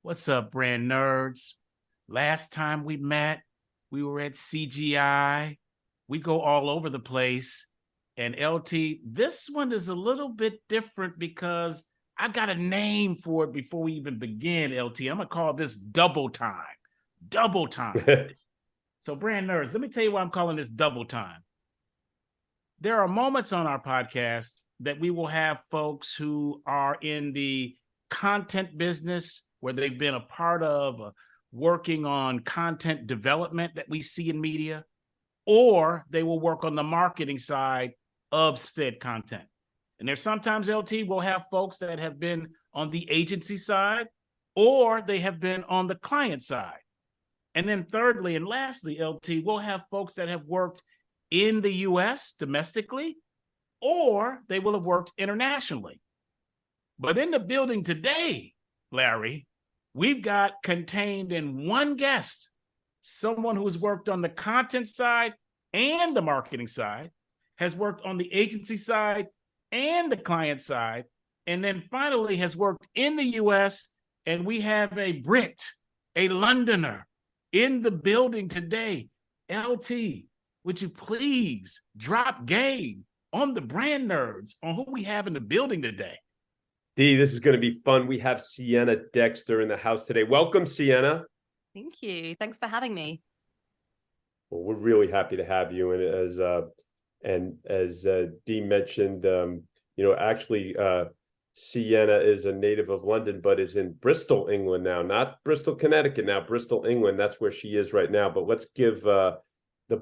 What's up, brand nerds? Last time we met, we were at CGI. We go all over the place. And LT, this one is a little bit different because I got a name for it before we even begin, LT. I'm going to call this double time. Double time. So, brand nerds, let me tell you why I'm calling this double time. There are moments on our podcast that we will have folks who are in the content business where they've been a part of working on content development that we see in media, or they will work on the marketing side of said content. And there's sometimes, LT, we'll have folks that have been on the agency side, or they have been on the client side. And then thirdly and lastly, LT, we'll have folks that have worked in the US domestically, or they will have worked internationally. But in the building today, Larry, we've got contained in one guest, someone who's worked on the content side and the marketing side, has worked on the agency side and the client side, and then finally has worked in the US. And we have a Brit, a Londoner in the building today. LT, would you please drop game on the brand nerds on who we have in the building today? D, this is going to be fun. We have Siena Dexter in the house today. Welcome, Siena. Thank you. Thanks for having me. Well, we're really happy to have you. And as Dee mentioned, actually, Siena is a native of London, but is in Bristol, England now, not Bristol, Connecticut now, Bristol, England. That's where she is right now. But let's give the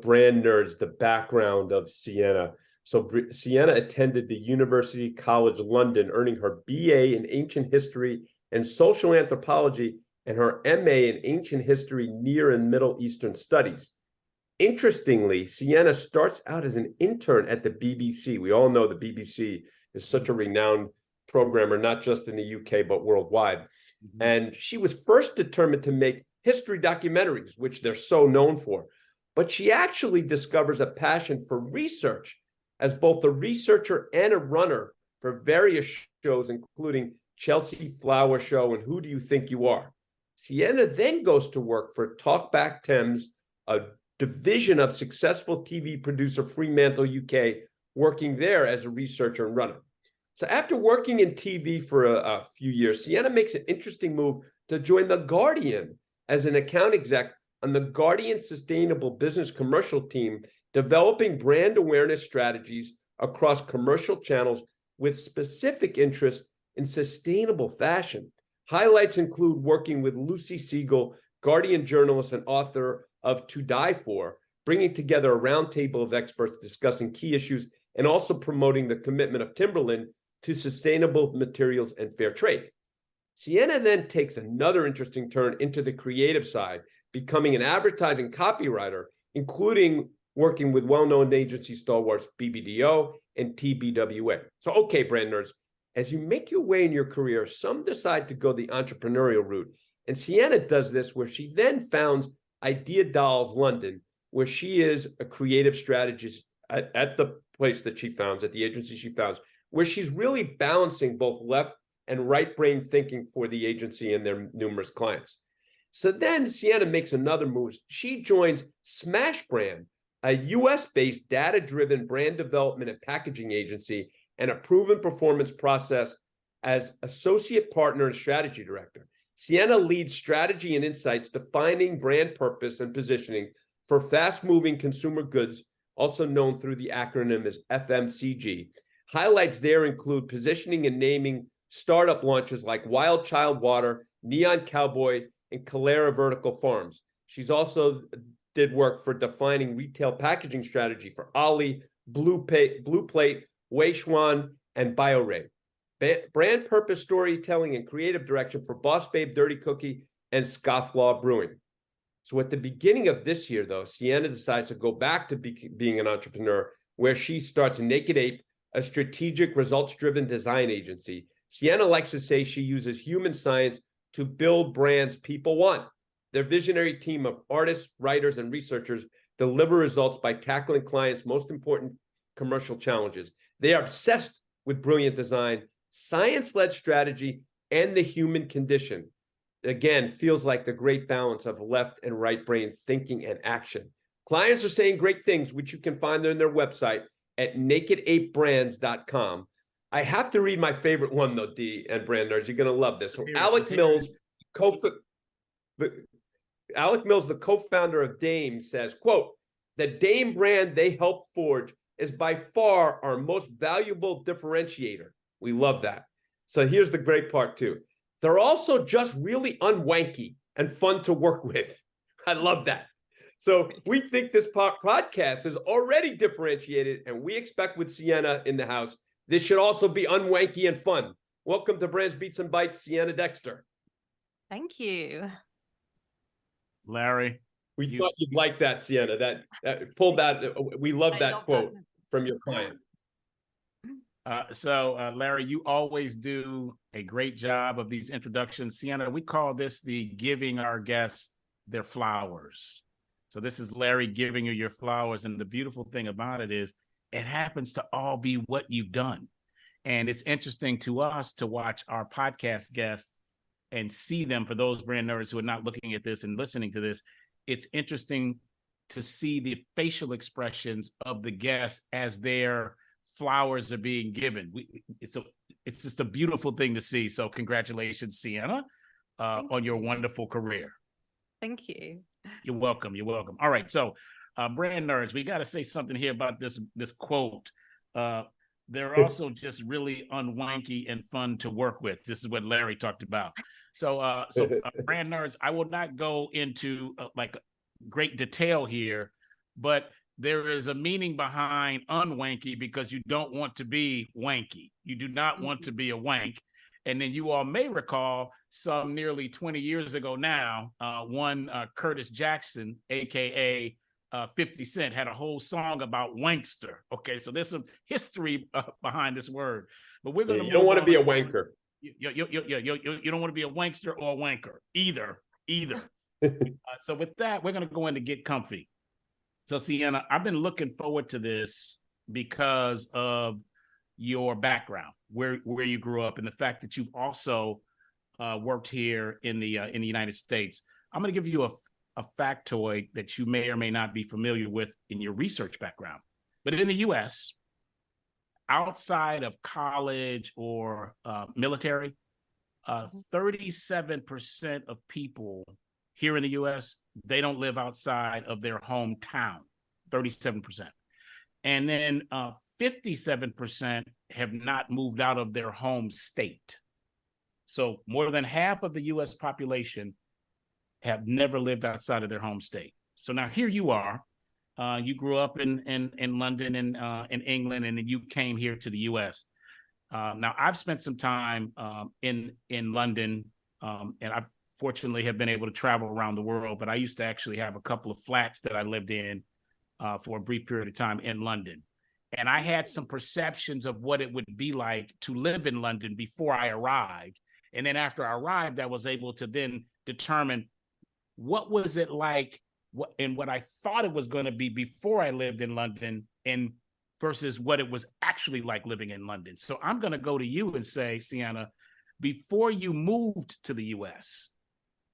brand nerds the background of Siena. So Siena attended the University College London, earning her BA in Ancient History and Social Anthropology and her MA in Ancient History, Near and Middle Eastern Studies. Interestingly, Siena starts out as an intern at the BBC. We all know the BBC is such a renowned programmer, not just in the UK, but worldwide. Mm-hmm. And she was first determined to make history documentaries, which they're so known for. But she actually discovers a passion for research as both a researcher and a runner for various shows, including Chelsea Flower Show and Who Do You Think You Are? Siena then goes to work for Talkback Thames, a division of successful TV producer Fremantle UK, working there as a researcher and runner. So after working in TV for a few years, Siena makes an interesting move to join The Guardian as an account exec on the Guardian Sustainable Business Commercial team, developing brand awareness strategies across commercial channels with specific interest in sustainable fashion. Highlights include working with Lucy Siegel, Guardian journalist and author of To Die For, bringing together a roundtable of experts discussing key issues and also promoting the commitment of Timberland to sustainable materials and fair trade. Siena then takes another interesting turn into the creative side, becoming an advertising copywriter, including working with well-known agency stalwarts BBDO and TBWA. So, okay, brand nerds, as you make your way in your career, some decide to go the entrepreneurial route. And Siena does this where she then founds Idea Dolls London, where she is a creative strategist at the place that she founds, at the agency she founds, where she's really balancing both left and right brain thinking for the agency and their numerous clients. So then Siena makes another move. She joins Smash Brand, a US-based data-driven brand development and packaging agency and a proven performance process as associate partner and strategy director. Siena leads strategy and insights, defining brand purpose and positioning for fast-moving consumer goods, also known through the acronym as FMCG. Highlights there include positioning and naming startup launches like Wild Child Water, Neon Cowboy, and Calera Vertical Farms. She's also did work for defining retail packaging strategy for Ollie, Blue Plate, Weishuan, and BioRay. Brand purpose storytelling and creative direction for Boss Babe Dirty Cookie and Scofflaw Brewing. So at the beginning of this year, though, Siena decides to go back to being an entrepreneur, where she starts Naked Ape, a strategic results-driven design agency. Siena likes to say she uses human science to build brands people want. Their visionary team of artists, writers, and researchers deliver results by tackling clients' most important commercial challenges. They are obsessed with brilliant design, science-led strategy, and the human condition. again, feels like the great balance of left and right brain thinking and action. Clients are saying great things, which you can find on their website at nakedapebrands.com. I have to read my favorite one, though, D and brand nerds. You're going to love this. So Alec Mills, the co-founder of Dame, says, quote, "The Dame brand they helped forge is by far our most valuable differentiator." We love that. So here's the great part, too. They're also just really unwanky and fun to work with. I love that. So we think this podcast is already differentiated, and we expect with Siena in the house, this should also be unwanky and fun. Welcome to Brands, Beats, and Bites, Siena Dexter. Thank you. Larry. We thought you'd like that, Siena. That pull that. We love that quote from your client. So Larry, you always do a great job of these introductions. Siena, we call this the giving our guests their flowers. So this is Larry giving you your flowers. And the beautiful thing about it is it happens to all be what you've done. And it's interesting to us to watch our podcast guests and see them. For those brand nerds who are not looking at this and listening to this, it's interesting to see the facial expressions of the guests as their flowers are being given. It's just a beautiful thing to see. So congratulations, Siena, on your wonderful career. Thank you. You're welcome. You're welcome. All right. So brand nerds, we got to say something here about this quote. They're also just really unwanky and fun to work with. This is what Larry talked about. So brand nerds, I will not go into like great detail here, but there is a meaning behind unwanky because you don't want to be wanky. You do not want to be a wank. And then you all may recall some nearly 20 years ago now, one Curtis Jackson, AKA 50 Cent, had a whole song about wankster. Okay, so there's some history behind this word. But we're going to. You don't want to be a wanker. You don't want to be a wankster or a wanker either. So with that, we're going to go in to get comfy. So Siena, I've been looking forward to this because of your background, where you grew up, and the fact that you've also worked here in the United States. I'm going to give you a factoid that you may or may not be familiar with in your research background. But in the U.S., outside of college or military, 37% of people here in the U.S., they don't live outside of their hometown, 37%. And then 57% have not moved out of their home state. So more than half of the U.S. population have never lived outside of their home state. So now here you are. You grew up in London and in England, and then you came here to the U.S. Now I've spent some time in London, and I've fortunately have been able to travel around the world, but I used to actually have a couple of flats that I lived in for a brief period of time in London. And I had some perceptions of what it would be like to live in London before I arrived. And then after I arrived, I was able to then determine what was it like and what I thought it was going to be before I lived in London and versus what it was actually like living in London. So I'm going to go to you and say, Siena, before you moved to the U.S.,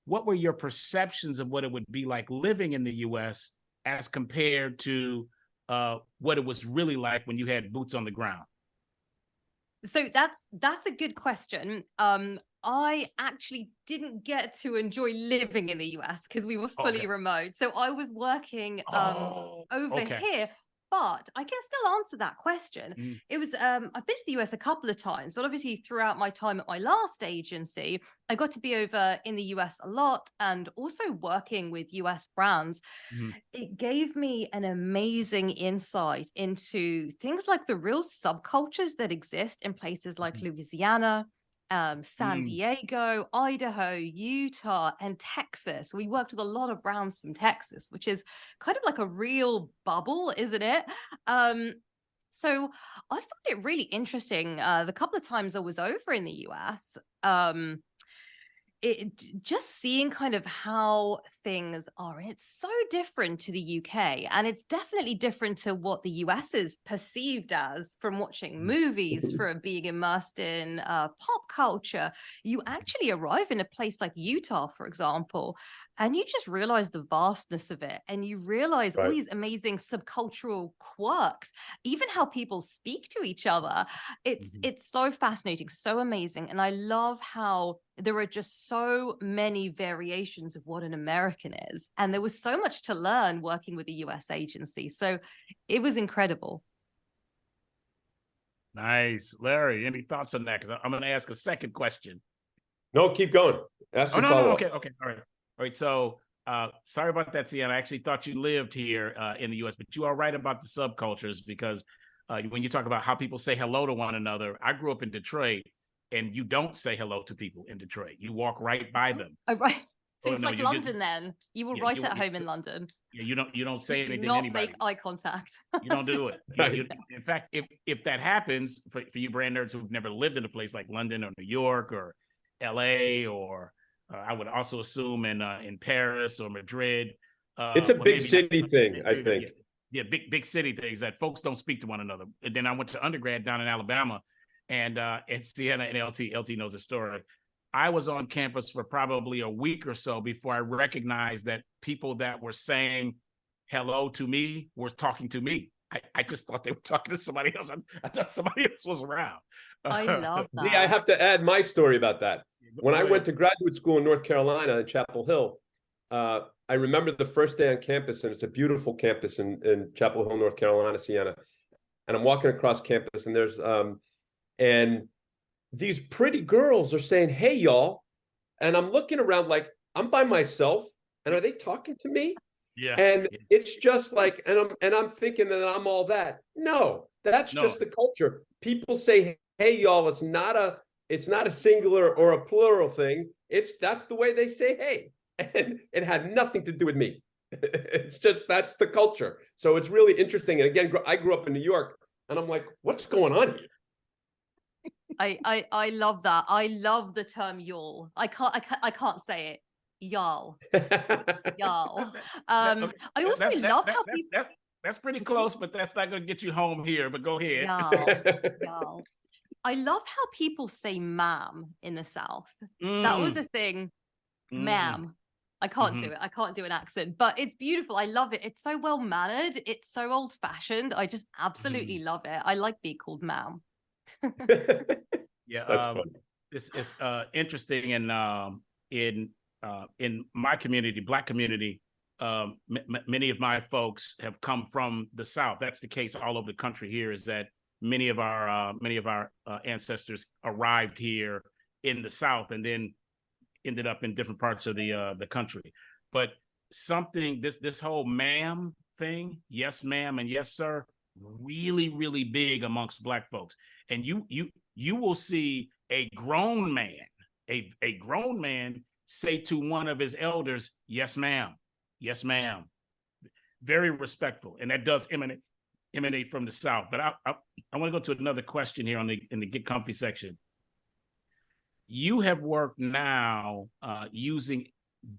what were your perceptions of what it would be like living in the U.S. as compared to what it was really like when you had boots on the ground? So that's a good question. I actually didn't get to enjoy living in the US because we were fully remote. So I was working over here. But I can still answer that question. It was, I've been to the US a couple of times, but obviously throughout my time at my last agency, I got to be over in the US a lot and also working with US brands. It gave me an amazing insight into things like the real subcultures that exist in places like Louisiana, San Diego, Idaho, Utah, and Texas. We worked with a lot of brands from Texas, which is kind of like a real bubble, isn't it? So I found it really interesting. The couple of times I was over in the US, just seeing kind of how things are, and it's so different to the UK, and it's definitely different to what the US is perceived as from watching movies, from being immersed in pop culture. You actually arrive in a place like Utah, for example, and you just realize the vastness of it, and you realize all these amazing subcultural quirks, even how people speak to each other. It's so fascinating, so amazing, and I love how there are just so many variations of what an American is, and there was so much to learn working with a US agency. So it was incredible. Nice. Larry, any thoughts on that? Because I'm going to ask a second question. No, keep going. Ask Oh, a no, follow-up. okay. All right. So sorry about that, Sienna. I actually thought you lived here in the US, but you are right about the subcultures, because when you talk about how people say hello to one another, I grew up in Detroit, and you don't say hello to people in Detroit. You walk right by them. Oh, right. So it's no, like London then. You were right at home in London. You don't say You do anything not to anybody. make eye contact. You don't do it. Right. In fact, if that happens for you brand nerds who've never lived in a place like London or New York or LA, or I would also assume in Paris or Madrid. It's a big city thing, I think. Yeah, big city things that folks don't speak to one another. And then I went to undergrad down in Alabama, and Sienna and LT knows the story. I was on campus for probably a week or so before I recognized that people that were saying hello to me were talking to me. I just thought they were talking to somebody else. I thought somebody else was around. I love that. Yeah, I have to add my story about that. When I went to graduate school in North Carolina in Chapel Hill, I remember the first day on campus, and it's a beautiful campus in Chapel Hill, North Carolina, Siena. And I'm walking across campus, and there's and these pretty girls are saying, "Hey, y'all," and I'm looking around like I'm by myself, and are they talking to me? Yeah. And it's just like, and I'm thinking that I'm all that. No, that's just the culture. People say, "Hey, y'all." It's not a singular or a plural thing. That's the way they say hey, and it had nothing to do with me. It's just that's the culture. So it's really interesting. And again, I grew up in New York, and I'm like, what's going on here? I love that. I love the term y'all. I can't say it. Y'all. Y'all. I also love how people that's pretty close, but that's not gonna get you home here. But go ahead. Y'all. I love how people say ma'am in the South. That was a thing. Ma'am. I can't do it. I can't do an accent, but it's beautiful. I love it. It's so well mannered. It's so old fashioned. I just absolutely love it. I like being called ma'am. Yeah, that's funny. This is interesting, and in my community, Black community, many of my folks have come from the South. That's the case all over the country. Here is that many of our ancestors arrived here in the South and then ended up in different parts of the country. But this whole ma'am thing, yes ma'am and yes sir, really, really big amongst Black folks. And you will see a grown man, a grown man say to one of his elders, yes ma'am, yes ma'am. Very respectful. And that does emanate from the South. But I want to go to another question here in the Get Comfy section. You have worked now using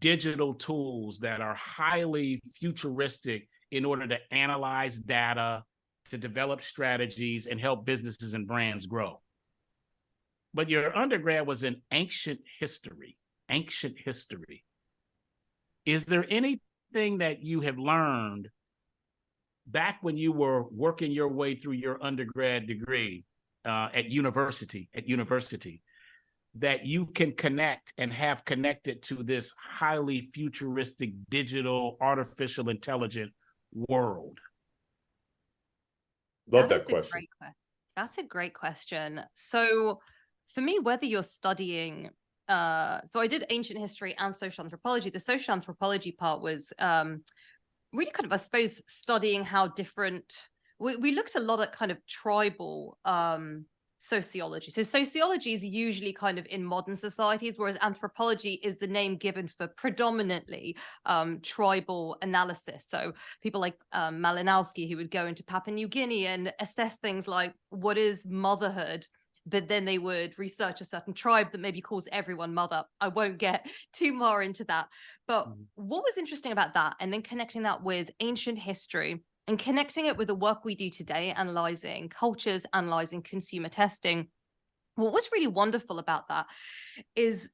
digital tools that are highly futuristic in order to analyze data, to develop strategies, and help businesses and brands grow. But your undergrad was in ancient history. Is there anything that you have learned back when you were working your way through your undergrad degree at university that you can connect and have connected to this highly futuristic, digital, artificial intelligent world? Love that question. That's a great question. So for me, whether you're studying, so I did ancient history and social anthropology. The social anthropology part was really kind of, I suppose, studying how different, we looked a lot at kind of tribal sociology. So sociology is usually kind of in modern societies, whereas anthropology is the name given for predominantly tribal analysis. So people like Malinowski, who would go into Papua New Guinea and assess things like, what is motherhood but then they would research a certain tribe that maybe calls everyone mother. I won't get too more into that. But what was interesting about that, and then connecting that with ancient history and connecting it with the work we do today, analyzing cultures, analyzing consumer testing, what was really wonderful about that is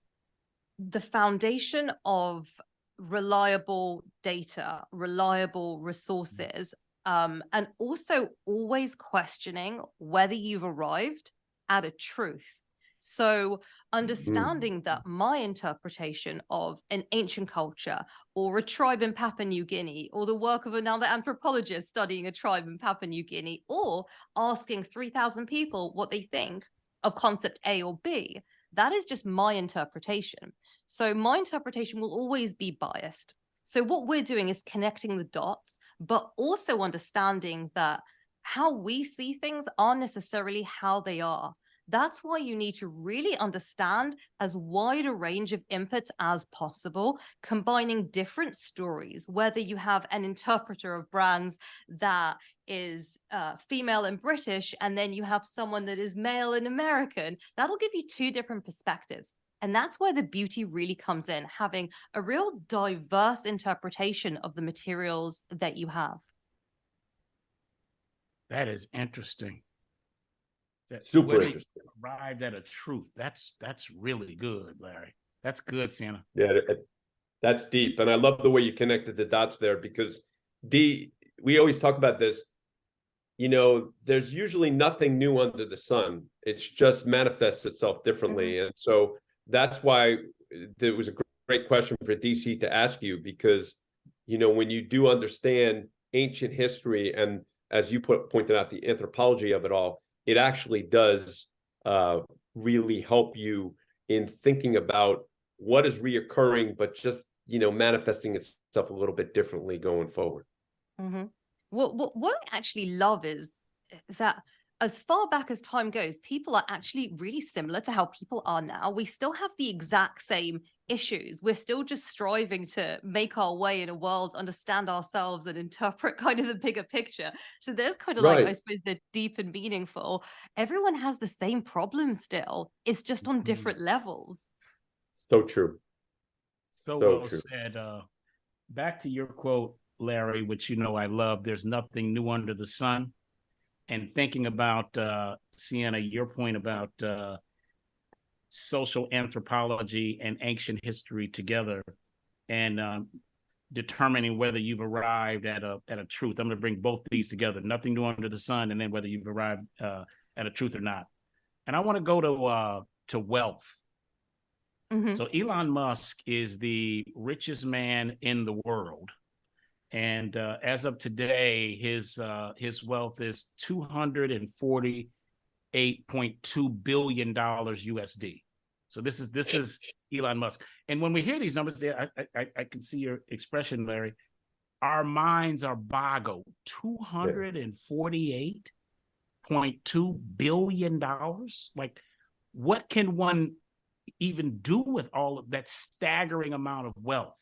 the foundation of reliable data, reliable resources, and also always questioning whether you've arrived at a truth. So understanding that my interpretation of an ancient culture or a tribe in Papua New Guinea, or the work of another anthropologist studying a tribe in Papua New Guinea, or asking 3,000 people what they think of concept A or B, that is just my interpretation. So my interpretation will always be biased. So what we're doing is connecting the dots, but also understanding that how we see things aren't necessarily how they are. That's why you need to really understand as wide a range of inputs as possible, combining different stories, whether you have an interpreter of brands that is female and British, and then you have someone that is male and American. That'll give you two different perspectives. And that's where the beauty really comes in, having a real diverse interpretation of the materials that you have. That is interesting. Super interesting. Arrived at a truth. That's really good, Larry. That's good, Siena. Yeah, that's deep. And I love the way you connected the dots there, because we always talk about this, you know, there's usually nothing new under the sun. It's just manifests itself differently. And so that's why it was a great question for DC to ask you, because, you know, when you do understand ancient history, and as you pointed out, the anthropology of it all, it actually does really help you in thinking about what is reoccurring, but just, you know, manifesting itself a little bit differently going forward. What I actually love is that as far back as time goes, people are actually really similar to how people are now. We still have the exact same issues. We're still just striving to make our way in a world, understand ourselves, and interpret kind of the bigger picture. So there's kind of like, I suppose, the deep and meaningful. Everyone has the same problem still. It's just on different levels. So true. So well said. Back to your quote, Larry, which you know I love, there's nothing new under the sun. And thinking about, Siena, your point about social anthropology and ancient history together, and determining whether you've arrived at a truth. I'm going to bring both these together, nothing new under the sun, and then whether you've arrived at a truth or not. And I want to go to wealth. So Elon Musk is the richest man in the world. And as of today, his wealth is $248.2 billion USD. So this is Elon Musk. And when we hear these numbers, I can see your expression, Larry. Our minds are boggled. $248.2 billion. Like, what can one even do with all of that staggering amount of wealth?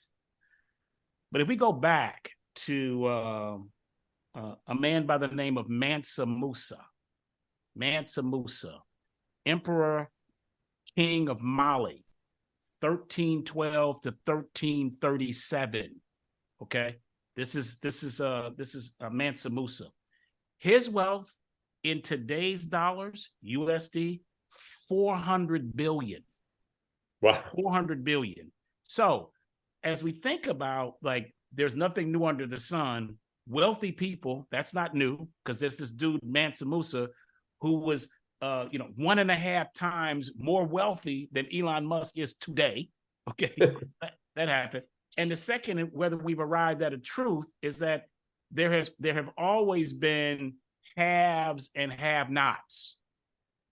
But if we go back to a man by the name of Mansa Musa, Emperor King of Mali, 1312 to 1337. Okay, this is Mansa Musa. His wealth in today's dollars, USD, 400 billion. Wow, 400 billion. So as we think about, like, there's nothing new under the sun, wealthy people, that's not new, because there's this dude, Mansa Musa, who was 1.5 times more wealthy than Elon Musk is today. Okay, that happened. And the second, whether we've arrived at a truth, is that there have always been haves and have-nots.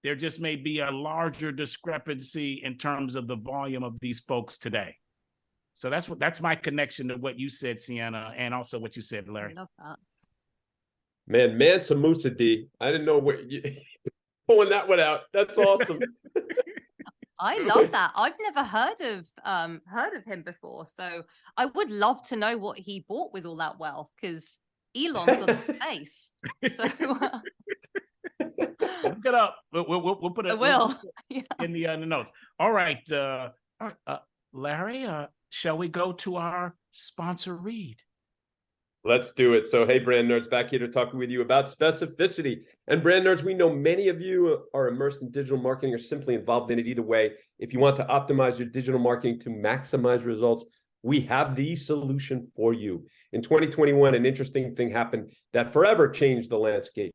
There just may be a larger discrepancy in terms of the volume of these folks today. So that's my connection to what you said, Siena, and also what you said, Larry. I love that. Man, Mansa Musa, D. I didn't know where you pulling that one out. That's awesome. I love that. I've never heard of him before. So I would love to know what he bought with all that wealth, because Elon's got a space. So Look it up. We'll put I it will. Yeah. in the notes. All right, Larry, shall we go to our sponsor read? Let's do it. So, hey, brand nerds, back here to talk with you about specificity. And brand nerds, we know many of you are immersed in digital marketing or simply involved in it either way. If you want to optimize your digital marketing to maximize results, we have the solution for you. In 2021, an interesting thing happened that forever changed the landscape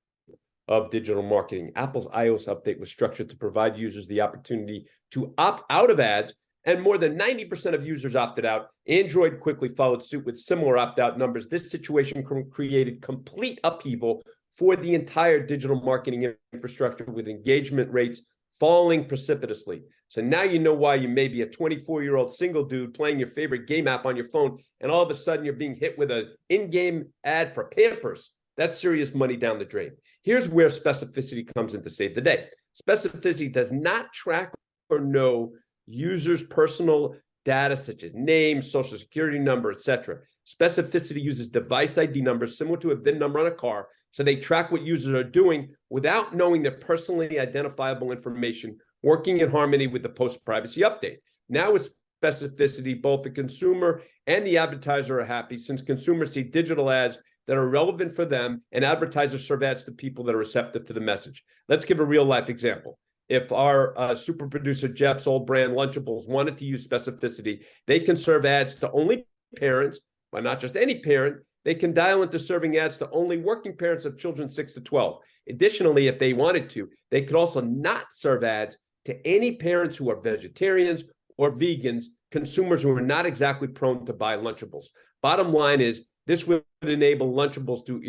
of digital marketing. Apple's iOS update was structured to provide users the opportunity to opt out of ads, and more than 90% of users opted out. Android quickly followed suit with similar opt-out numbers. This situation created complete upheaval for the entire digital marketing infrastructure, with engagement rates falling precipitously. So now you know why you may be a 24-year-old single dude playing your favorite game app on your phone, and all of a sudden you're being hit with an in-game ad for Pampers. That's serious money down the drain. Here's where specificity comes in to save the day. Specificity does not track or know users' personal data such as name, social security number, etc. Specificity uses device ID numbers similar to a VIN number on a car, so they track what users are doing without knowing their personally identifiable information, working in harmony with the post-privacy update. Now with specificity, both the consumer and the advertiser are happy, since consumers see digital ads that are relevant for them, and advertisers serve ads to people that are receptive to the message. Let's give a real-life example. If our super producer Jeff's old brand Lunchables wanted to use specificity, they can serve ads to only parents, but not just any parent. They can dial into serving ads to only working parents of children 6 to 12. Additionally, if they wanted to, they could also not serve ads to any parents who are vegetarians or vegans, consumers who are not exactly prone to buy Lunchables. Bottom line is, this would enable Lunchables to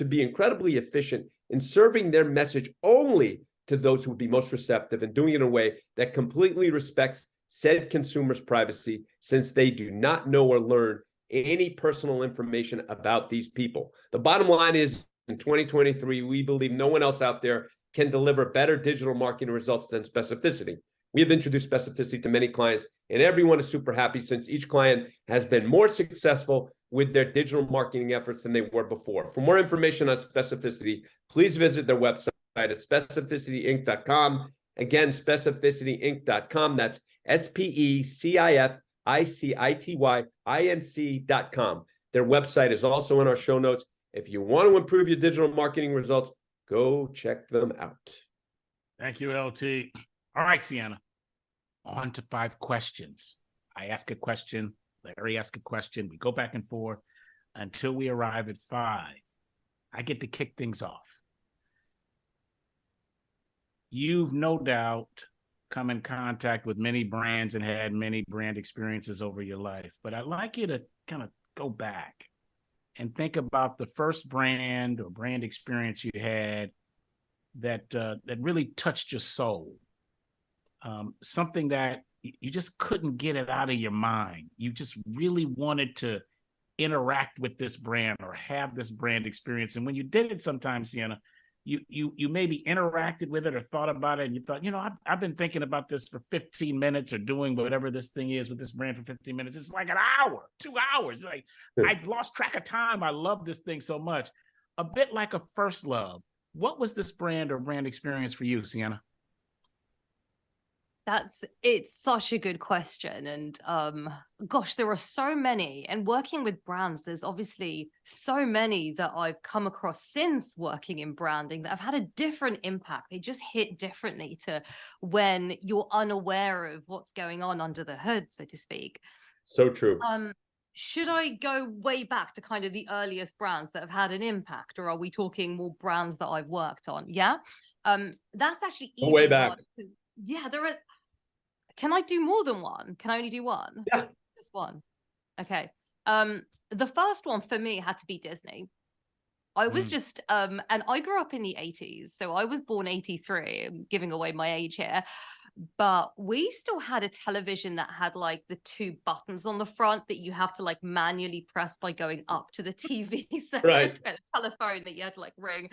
be incredibly efficient in serving their message only to those who would be most receptive, and doing it in a way that completely respects said consumer's privacy, since they do not know or learn any personal information about these people. The bottom line is, in 2023, we believe no one else out there can deliver better digital marketing results than specificity. We have introduced specificity to many clients, and everyone is super happy, since each client has been more successful with their digital marketing efforts than they were before. For more information on specificity, please visit their website at specificityinc.com. Again, specificityinc.com. That's SPECIFICITYINC.com. Their website is also in our show notes. If you want to improve your digital marketing results, go check them out. Thank you, LT. All right, Siena. On to 5 questions. I ask a question, Larry asks a question. We go back and forth until we arrive at 5. I get to kick things off. You've no doubt come in contact with many brands and had many brand experiences over your life, but I'd like you to kind of go back and think about the first brand or brand experience you had that really touched your soul. Something that you just couldn't get it out of your mind. You just really wanted to interact with this brand or have this brand experience. And when you did it sometimes, Siena, you maybe interacted with it or thought about it, and you thought, I've been thinking about this for 15 minutes or doing whatever this thing is with this brand for 15 minutes. It's like an hour, 2 hours. Like, I lost track of time. I love this thing so much. A bit like a first love. What was this brand or brand experience for you, Siena? It's such a good question. And gosh, there are so many. And working with brands, there's obviously so many that I've come across since working in branding that have had a different impact. They just hit differently to when you're unaware of what's going on under the hood, so to speak. So true. Should I go way back to kind of the earliest brands that have had an impact, or are we talking more brands that I've worked on? Yeah. That's actually way back. Yeah, there are. Can I do more than one? Can I only do one? Yeah. Just one. Okay. The first one for me had to be Disney. I was just, and I grew up in the 80s. So I was born 83. I'm giving away my age here. But we still had a television that had like the 2 buttons on the front that you have to like manually press by going up to the TV set. Right. And a telephone that you had to like ring.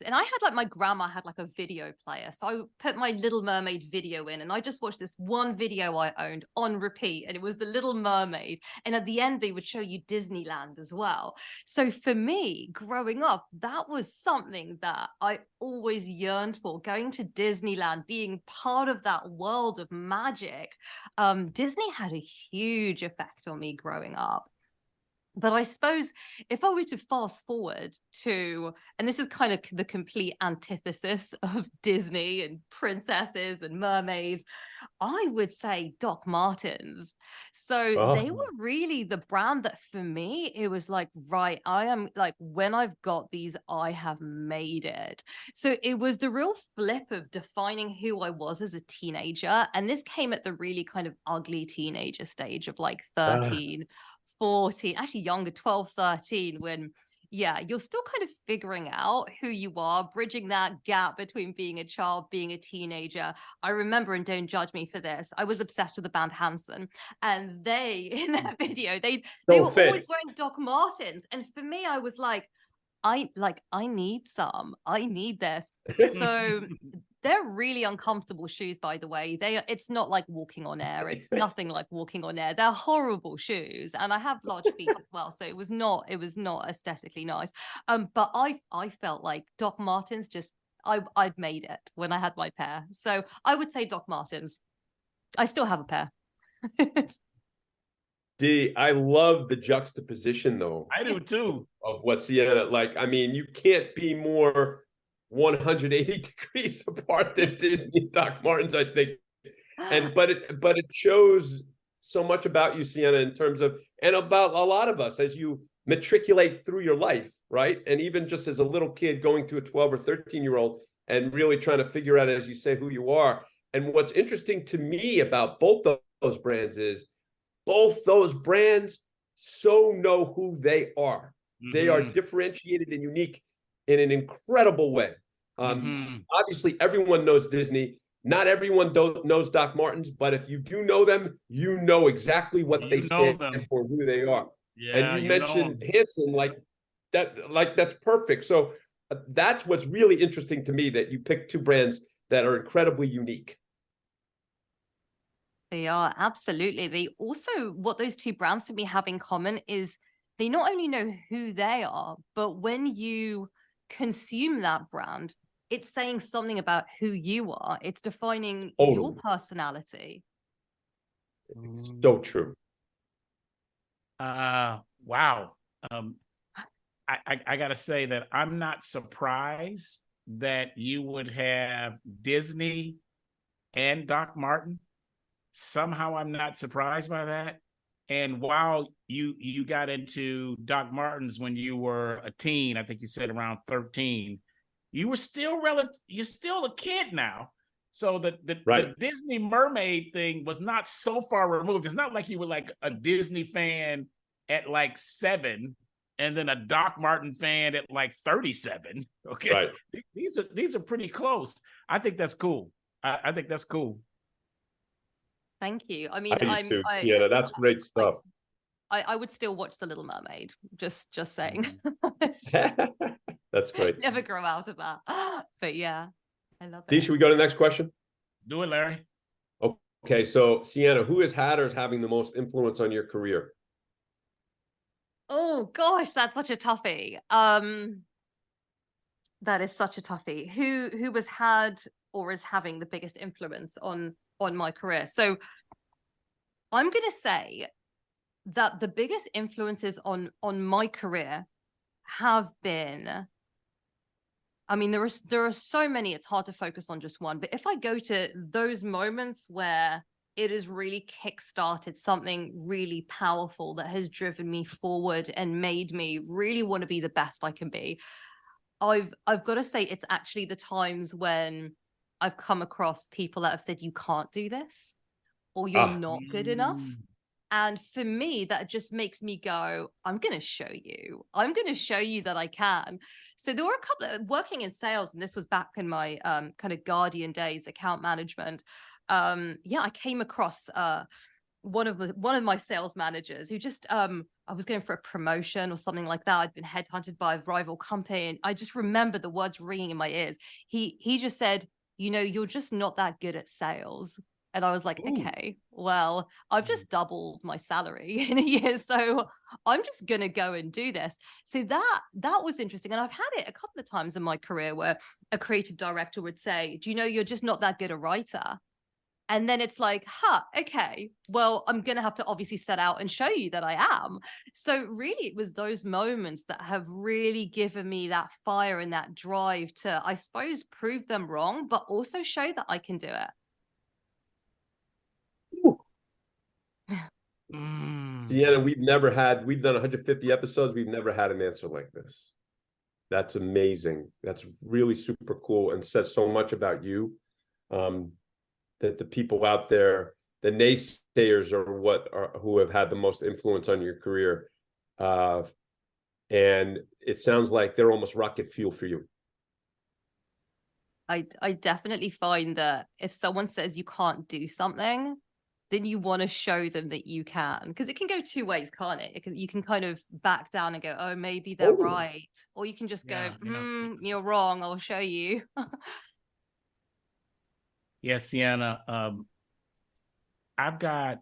and I had like, my grandma had like a video player. So I put my Little Mermaid video in, and I just watched this one video I owned on repeat, and it was the Little Mermaid. And at the end, they would show you Disneyland as well. So for me, growing up, that was something that I always yearned for, going to Disneyland, being part of that world of magic. Disney had a huge effect on me growing up. But I suppose if I were to fast forward to, and this is kind of the complete antithesis of Disney and princesses and mermaids, I would say Doc Martens. So they were really the brand that for me, it was like, right, I am like, when I've got these, I have made it. So it was the real flip of defining who I was as a teenager. And this came at the really kind of ugly teenager stage of like 13. 14, actually younger, 12, 13, when, yeah, you're still kind of figuring out who you are, bridging that gap between being a child, being a teenager. I remember, and don't judge me for this, I was obsessed with the band Hanson, and they, in that video, they were always wearing Doc Martens. And for me, I was like, I need some, I need this. So they're really uncomfortable shoes, by the way. It's not like walking on air. It's nothing like walking on air. They're horrible shoes. And I have large feet as well. So it was not aesthetically nice. But I felt like Doc Martens I'd made it when I had my pair. So I would say Doc Martens. I still have a pair. D, I love the juxtaposition though. I do too. Of what Siena, like, I mean, you can't be more 180 degrees apart than Disney and Doc Martens, I think. But it shows so much about you, Siena, in terms of, and about a lot of us as you matriculate through your life, right? And even just as a little kid going to a 12 or 13-year-old and really trying to figure out, as you say, who you are. And what's interesting to me about both of those brands is both those brands so know who they are. Mm-hmm. They are differentiated and unique in an incredible way. Obviously, everyone knows Disney. Not everyone knows Doc Martens, but if you do know them, you know exactly what they stand for, who they are. Yeah, and you mentioned Hanson, like that's perfect. So that's what's really interesting to me, that you picked two brands that are incredibly unique. They are, absolutely. They also, what those two brands for me have in common is they not only know who they are, but when you consume that brand, it's saying something about who you are. It's defining your personality. It's so true. Wow. I gotta say that I'm not surprised that you would have Disney and Doc Marten. Somehow I'm not surprised by that. And while you got into Doc Martens when you were a teen, I think you said around 13, you're still a kid now. So the Disney mermaid thing was not so far removed. It's not like you were like a Disney fan at like 7 and then a Doc Marten fan at like 37. Okay. Right. These are pretty close. I think that's cool. I think that's cool. Thank you. I mean, Siena, that's great stuff. I would still watch The Little Mermaid. Just saying. That's great. Never grow out of that. But yeah, I love it. Dee, should we go to the next question? Let's do it, Larry. Okay, so Siena, who is having the most influence on your career? Oh gosh, that's such a toughie. That is such a toughie. Who has had or is having the biggest influence on my career? So I'm going to say that the biggest influences on my career have been, I mean, there are so many, it's hard to focus on just one, but if I go to those moments where it has really kickstarted something really powerful that has driven me forward and made me really want to be the best I can be, I've got to say it's actually the times when I've come across people that have said, you can't do this, or you're not good enough. And for me, that just makes me go, I'm going to show you. I'm going to show you that I can. So there were a couple of working in sales, and this was back in my kind of Guardian days, account management. I came across one of my sales managers who just I was going for a promotion or something like that. I'd been headhunted by a rival company, and I just remember the words ringing in my ears. He just said, you know, you're just not that good at sales. And I was like, Ooh. okay, well, I've just doubled my salary in a year, so I'm just gonna go and do this. So that was interesting. And I've had it a couple of times in my career where a creative director would say, do you know you're just not that good a writer? And then it's like, okay, well, I'm going to have to obviously set out and show you that I am. So really, it was those moments that have really given me that fire and that drive to, I suppose, prove them wrong, but also show that I can do it. Siena, we've done 150 episodes. We've never had an answer like this. That's amazing. That's really super cool and says so much about you. That the people out there, the naysayers who have had the most influence on your career. And it sounds like they're almost rocket fuel for you. I definitely find that if someone says you can't do something, then you want to show them that you can, because it can go two ways, can't it? You can kind of back down and go, oh, maybe they're right. Or you can just go, you're wrong, I'll show you. Yes, Siena, I've got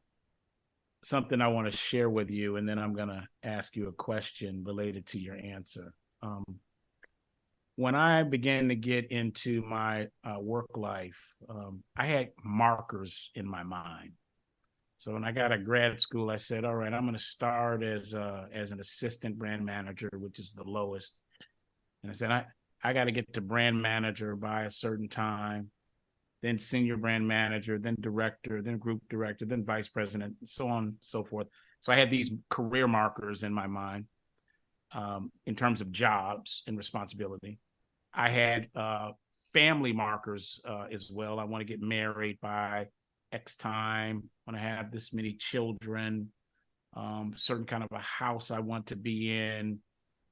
something I want to share with you, and then I'm going to ask you a question related to your answer. When I began to get into my work life, I had markers in my mind. So when I got to grad school, I said, all right, I'm going to start as an assistant brand manager, which is the lowest. And I said, I got to get to brand manager by a certain time, then senior brand manager, then director, then group director, then vice president, and so on and so forth. So I had these career markers in my mind in terms of jobs and responsibility. I had family markers as well. I want to get married by X time. I want to have this many children, certain kind of a house I want to be in,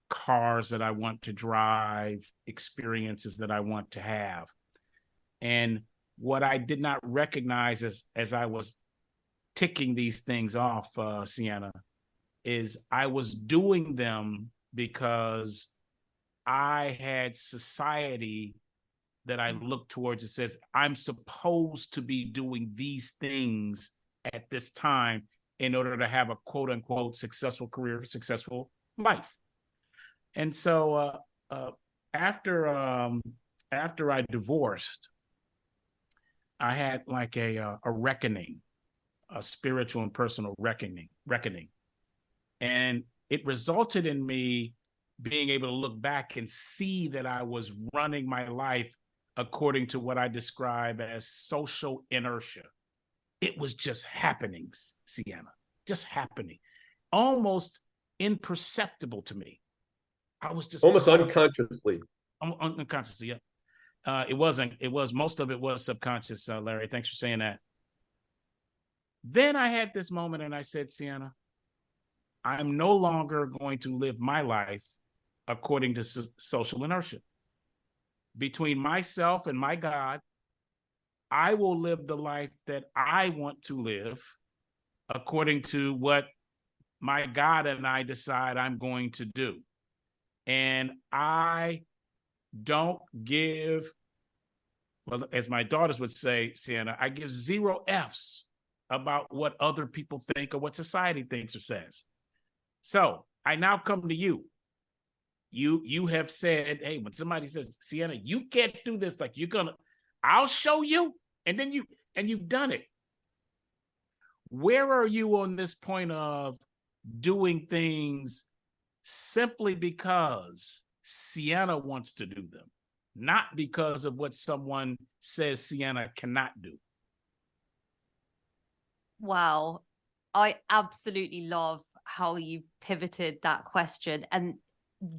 cars that I want to drive, experiences that I want to have. And what I did not recognize as I was ticking these things off, Siena, is I was doing them because I had society that I look towards that says I'm supposed to be doing these things at this time in order to have a quote unquote successful career, successful life. And so after I divorced, I had like a reckoning, a spiritual and personal reckoning. And it resulted in me being able to look back and see that I was running my life according to what I describe as social inertia. It was just happening, Siena, just happening, almost imperceptible to me. I was just almost unconsciously. Unconsciously, yeah. Most of it was subconscious, Larry. Thanks for saying that. Then I had this moment and I said, Siena, I'm no longer going to live my life according to social inertia. Between myself and my God, I will live the life that I want to live according to what my God and I decide I'm going to do. And I don't give, well, as my daughters would say, Siena, I give 0 F's about what other people think or what society thinks or says. So I now come to you. You have said, hey, when somebody says, Siena, you can't do this, like I'll show you, and then you've done it. Where are you on this point of doing things simply because Siena wants to do them, not because of what someone says Siena cannot do? Wow. I absolutely love how you pivoted that question. And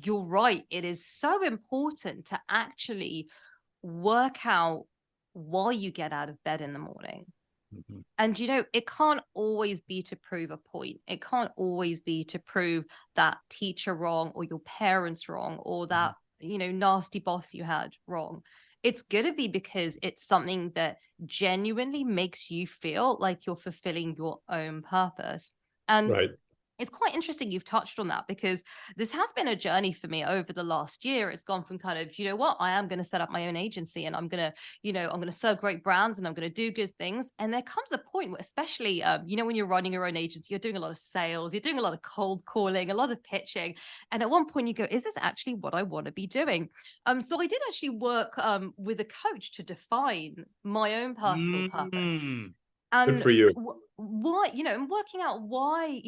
you're right. It is so important to actually work out why you get out of bed in the morning. Mm-hmm. And, it can't always be to prove a point. It can't always be to prove that teacher wrong or your parents wrong or that, nasty boss you had wrong. it's going to be because it's something that genuinely makes you feel like you're fulfilling your own purpose. And Right. it's quite interesting you've touched on that, because this has been a journey for me over the last year. It's gone from kind of, you know what, I am going to set up my own agency, and I'm going to, I'm going to serve great brands, and I'm going to do good things. And there comes a point where, especially, when you're running your own agency, you're doing a lot of sales, you're doing a lot of cold calling, a lot of pitching. And at one point you go, is this actually what I want to be doing? So I did actually work with a coach to define my own personal purpose. Mm. Good And for you. why, and working out why,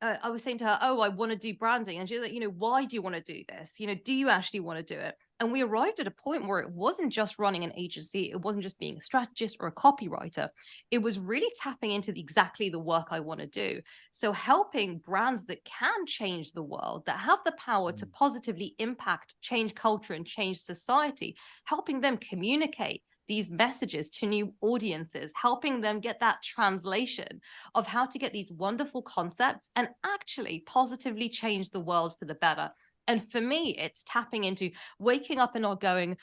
I was saying to her, oh, I want to do branding. And she's like, why do you want to do this? Do you actually want to do it? And we arrived at a point where it wasn't just running an agency. It wasn't just being a strategist or a copywriter. It was really tapping into exactly the work I want to do. So helping brands that can change the world, that have the power to positively impact, change culture and change society, helping them communicate these messages to new audiences, helping them get that translation of how to get these wonderful concepts and actually positively change the world for the better. And for me, it's tapping into waking up and not going,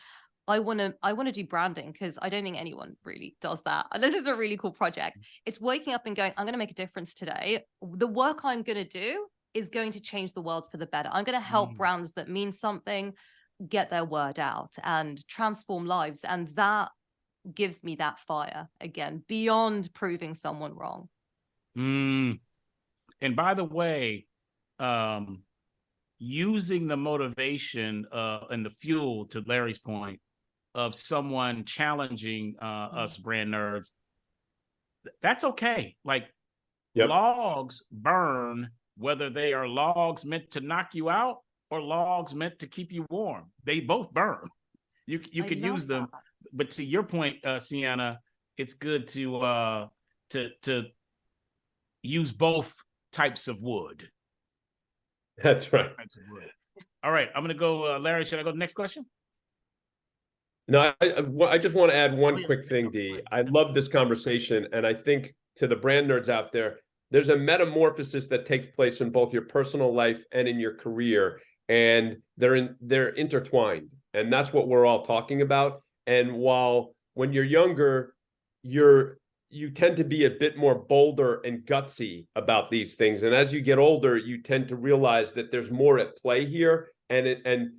I want to do branding, because I don't think anyone really does that. And this is a really cool project. It's waking up and going, I'm going to make a difference today. The work I'm going to do is going to change the world for the better. I'm going to help brands that mean something get their word out and transform lives. And that gives me that fire again, beyond proving someone wrong. And by the way, using the motivation and the fuel, to Larry's point, of someone challenging us brand nerds, that's okay. Like, logs burn, whether they are logs meant to knock you out or logs meant to keep you warm. They both burn. You could use them. But to your point, Siena, it's good to use both types of wood. That's right. All right, I'm going to go, Larry, should I go to the next question? No, I just want to add one quick thing, Dee. I love this conversation, and I think to the brand nerds out there, there's a metamorphosis that takes place in both your personal life and in your career, and they're intertwined, and that's what we're all talking about. And while when you're younger, you tend to be a bit more bolder and gutsy about these things, and as you get older, you tend to realize that there's more at play here, and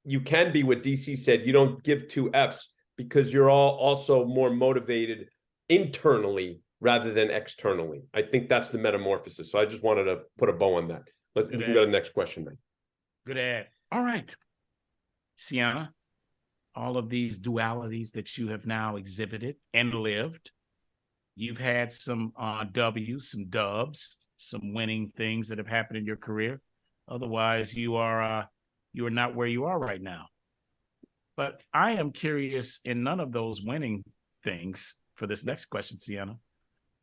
you can be what DC said. You don't give two Fs because you're all also more motivated internally rather than externally. I think that's the metamorphosis. So I just wanted to put a bow on that. We can go to the next question then. Good ad. All right, Siena, all of these dualities that you have now exhibited and lived, you've had some W's, some dubs, some winning things that have happened in your career. Otherwise, you are not where you are right now. But I am curious, in none of those winning things, for this next question, Siena,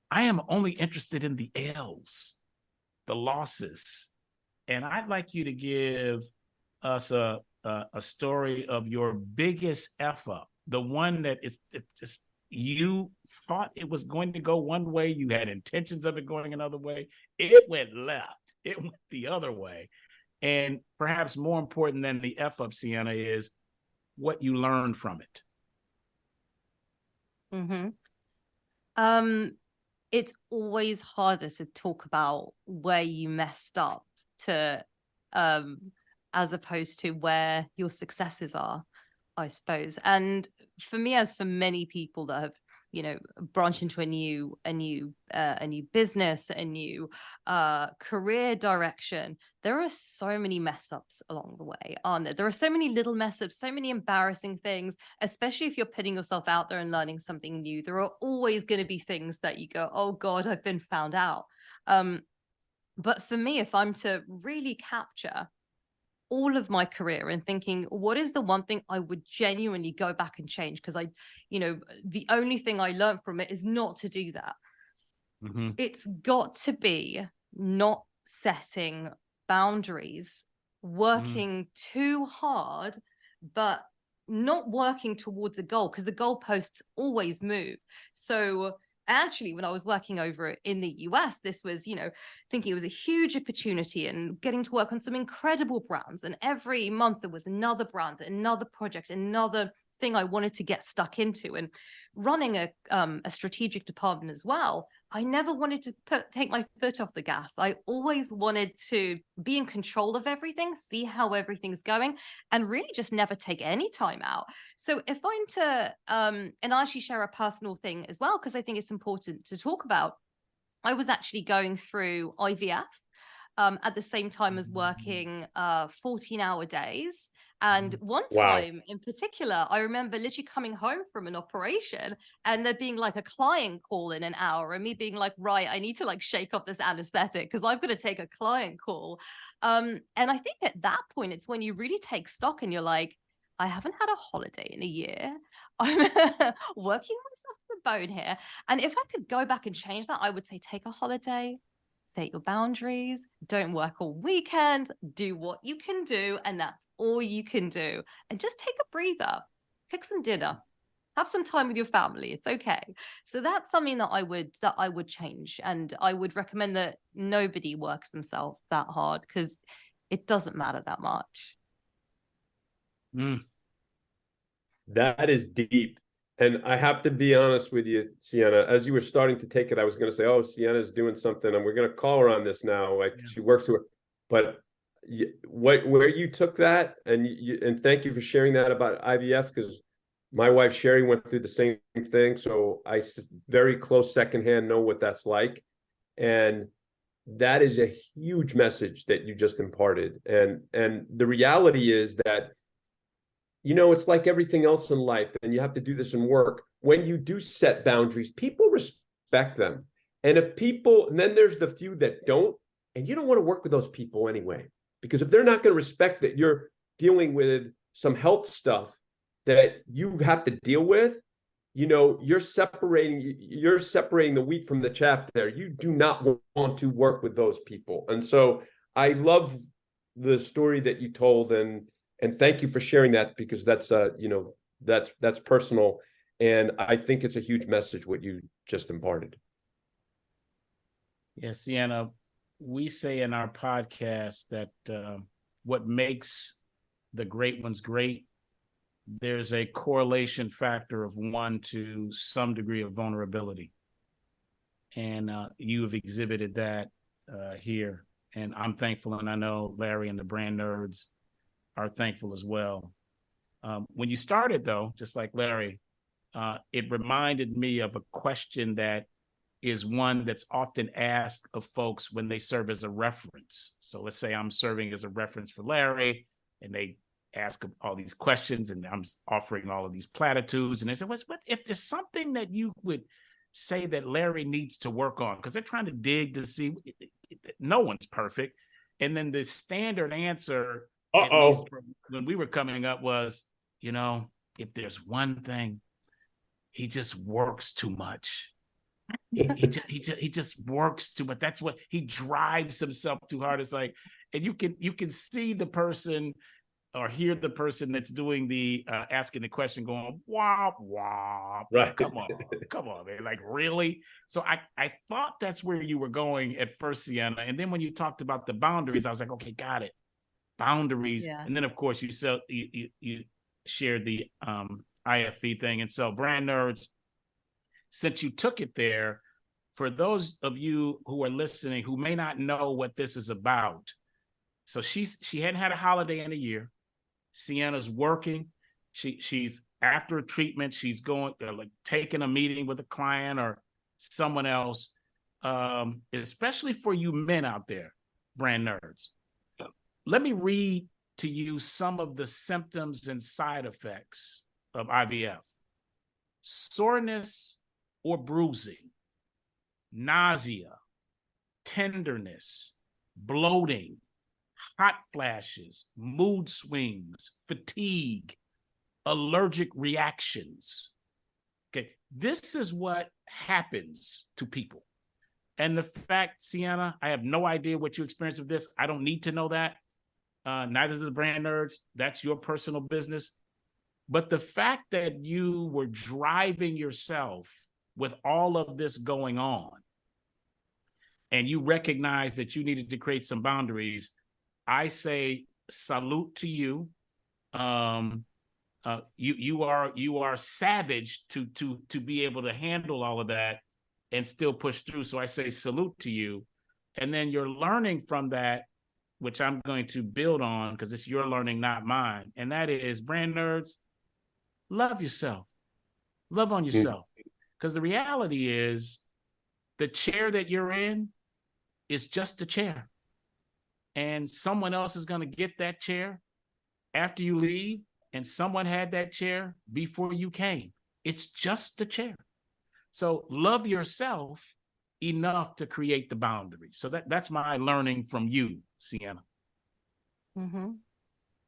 I am only interested in the L's, the losses. And I'd like you to give us a story of your biggest F up, the one that is just, you thought it was going to go one way, you had intentions of it going another way, it went left, it went the other way. And perhaps more important than the F up, Siena, is what you learned from it. It's always harder to talk about where you messed up to as opposed to where your successes are, I suppose. And for me, as for many people that have branched into a new business, a new career direction, there are so many mess ups along the way, aren't there? There are so many little mess ups, so many embarrassing things, especially if you're putting yourself out there and learning something new. There are always going to be things that you go, oh God, I've been found out. But for me, if I'm to really capture all of my career and thinking, what is the one thing I would genuinely go back and change? Because the only thing I learned from it is not to do that. It's got to be not setting boundaries, working too hard, but not working towards a goal, because the goalposts always move. So actually, when I was working over in the US, this was, thinking it was a huge opportunity and getting to work on some incredible brands. And every month there was another brand, another project, another thing I wanted to get stuck into. And running a strategic department as well, I never wanted to take my foot off the gas. I always wanted to be in control of everything, see how everything's going, and really just never take any time out. So if I'm to, and I actually share a personal thing as well, because I think it's important to talk about. I was actually going through IVF at the same time as working 14-hour days. And one Wow. time in particular, I remember literally coming home from an operation and there being like a client call in an hour and me being like, right, I need to like shake off this anesthetic because I'm going to take a client call. And I think at that point, it's when you really take stock and you're like, I haven't had a holiday in a year. I'm working myself to the bone here. And if I could go back and change that, I would say take a holiday, set your boundaries, don't work all weekend, do what you can do, and that's all you can do. And just take a breather, cook some dinner, have some time with your family. It's okay. So that's something that I would change. And I would recommend that nobody works themselves that hard because it doesn't matter that much. That is deep. And I have to be honest with you, Siena, as you were starting to take it, I was going to say, oh, Siena's doing something and we're going to call her on this now. Like she works with, but where you took that and thank you for sharing that about IVF, because my wife, Sherry, went through the same thing. So I very close secondhand know what that's like. And that is a huge message that you just imparted. And the reality is that, it's like everything else in life, and you have to do this in work. When you do set boundaries, people respect them. And then there's the few that don't, and you don't want to work with those people anyway, because if they're not going to respect that you're dealing with some health stuff that you have to deal with, you're separating the wheat from the chaff there. You do not want to work with those people. And so I love the story that you told, and thank you for sharing that, because that's that's personal, and I think it's a huge message what you just imparted. Yeah, Siena, we say in our podcast that what makes the great ones great, there's a correlation factor of 1 to some degree of vulnerability, and you have exhibited that here, and I'm thankful, and I know Larry and the brand nerds are thankful as well. When you started, though, just like Larry, it reminded me of a question that is one that's often asked of folks when they serve as a reference. So let's say I'm serving as a reference for Larry, and they ask all these questions, and I'm offering all of these platitudes, and they say, what if there's something that you would say that Larry needs to work on? Because they're trying to dig to see, no one's perfect. And then the standard answer, at least when we were coming up, was, if there's one thing, he just works too much. He just works too much. That's what he drives himself too hard. It's like, and you can see the person or hear the person that's doing the asking the question going, wah, wah. Right. Come on, man. Like, really? So I thought that's where you were going at first, Siena. And then when you talked about the boundaries, I was like, okay, got it. Boundaries. Yeah. And then of course you shared the IFE thing. And so brand nerds, since you took it there, for those of you who are listening who may not know what this is about, so she hadn't had a holiday in a year. Siena's working. She's after a treatment. She's going like taking a meeting with a client or someone else. Especially for you men out there, brand nerds. Let me read to you some of the symptoms and side effects of IVF. Soreness or bruising, nausea, tenderness, bloating, hot flashes, mood swings, fatigue, allergic reactions. Okay, this is what happens to people. And the fact, Siena, I have no idea what you experienced with this. I don't need to know that. Neither do the brand nerds. That's your personal business. But the fact that you were driving yourself with all of this going on, and you recognize that you needed to create some boundaries, I say salute to you. You are savage to be able to handle all of that and still push through. So I say salute to you. And then you're learning from that, which I'm going to build on because it's your learning, not mine. And that is, brand nerds, love yourself, love on yourself. Because the reality is the chair that you're in is just a chair. And someone else is going to get that chair after you leave. And someone had that chair before you came. It's just a chair. So love yourself enough to create the boundaries. So that's my learning from you, Siena. Mm-hmm.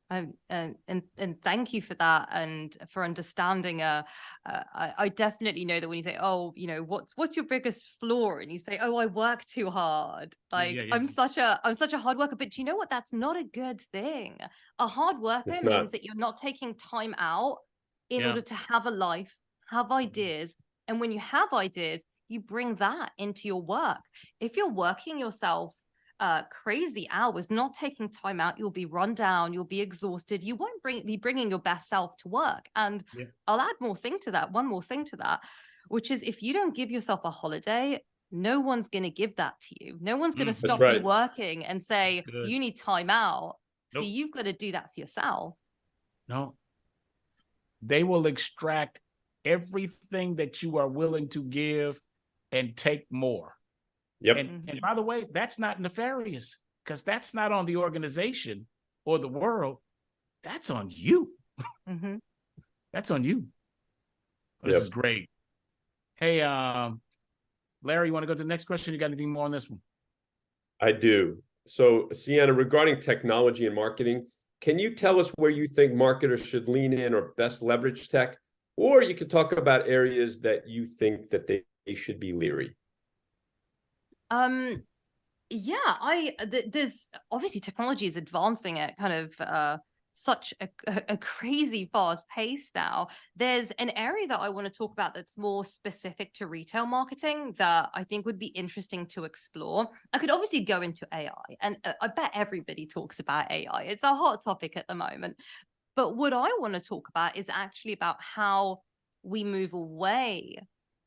And thank you for that, and for understanding. I definitely know that when you say, oh, you know, what's your biggest flaw, and you say, oh, I work too hard. Like, Yeah. I'm such a hard worker. But do you know what? That's not a good thing. A hard worker means that you're not taking time out in order to have a life, have ideas. And when you have ideas, you bring that into your work. If you're working yourself crazy hours, not taking time out, you'll be run down, you'll be exhausted, you won't be bringing your best self to work. And I'll add one more thing to that, which is, if you don't give yourself a holiday, no one's going to give that to you. No one's going to stop you working and say, you need time out. So you've got to do that for yourself. No, they will extract everything that you are willing to give and take more. Yep. And by the way, that's not nefarious, because that's not on the organization or the world. That's on you. That's on you. This is great. Hey, Larry, you want to go to the next question? You got anything more on this one? I do. So, Siena, regarding technology and marketing, can you tell us where you think marketers should lean in or best leverage tech? Or you could talk about areas that you think that they should be leery. There's obviously, technology is advancing at kind of such a crazy fast pace now. There's an area that I want to talk about that's more specific to retail marketing that I think would be interesting to explore. I could obviously go into AI, and I bet everybody talks about AI. It's a hot topic at the moment. But what I want to talk about is actually about how we move away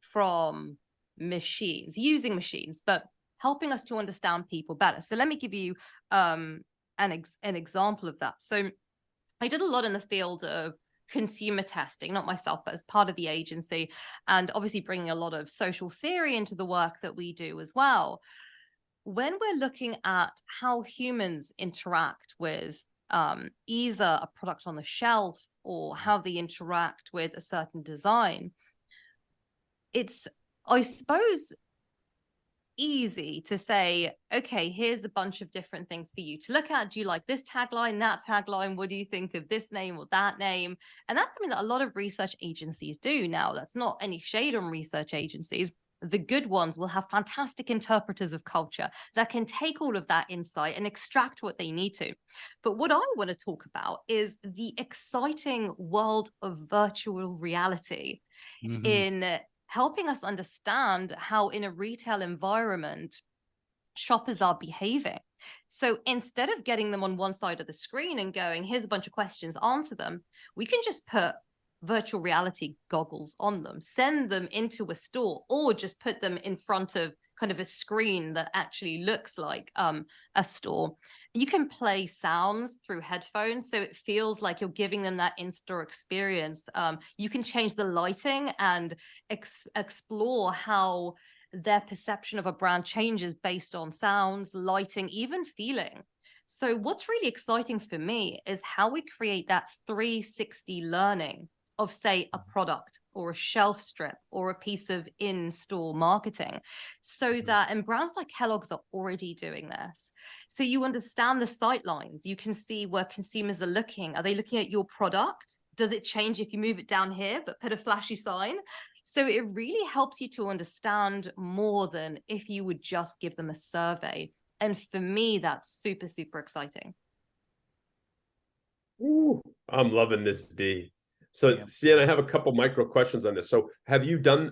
from using machines, but helping us to understand people better. So let me give you an example of that. So I did a lot in the field of consumer testing, not myself, but as part of the agency, and obviously bringing a lot of social theory into the work that we do as well. When we're looking at how humans interact with either a product on the shelf or how they interact with a certain design, it's, I suppose, easy to say, okay, here's a bunch of different things for you to look at. Do you like this tagline, that tagline? What do you think of this name or that name? And that's something that a lot of research agencies do now. That's not any shade on research agencies. The good ones will have fantastic interpreters of culture that can take all of that insight and extract what they need to. But what I want to talk about is the exciting world of virtual reality in helping us understand how, in a retail environment, shoppers are behaving. So instead of getting them on one side of the screen and going, here's a bunch of questions, answer them, we can just put virtual reality goggles on them, send them into a store, or just put them in front of kind of a screen that actually looks like a store. You can play sounds through headphones, so it feels like you're giving them that in-store experience. You can change the lighting and explore how their perception of a brand changes based on sounds, lighting, even feeling. So what's really exciting for me is how we create that 360 learning of, say, a product or a shelf strip or a piece of in-store marketing, so that, and brands like Kellogg's are already doing this. So you understand the sight lines, you can see where consumers are looking. Are they looking at your product? Does it change if you move it down here, but put a flashy sign? So it really helps you to understand more than if you would just give them a survey. And for me, that's super, super exciting. Ooh, I'm loving this, D. So, Siena, I have a couple micro questions on this. So have you been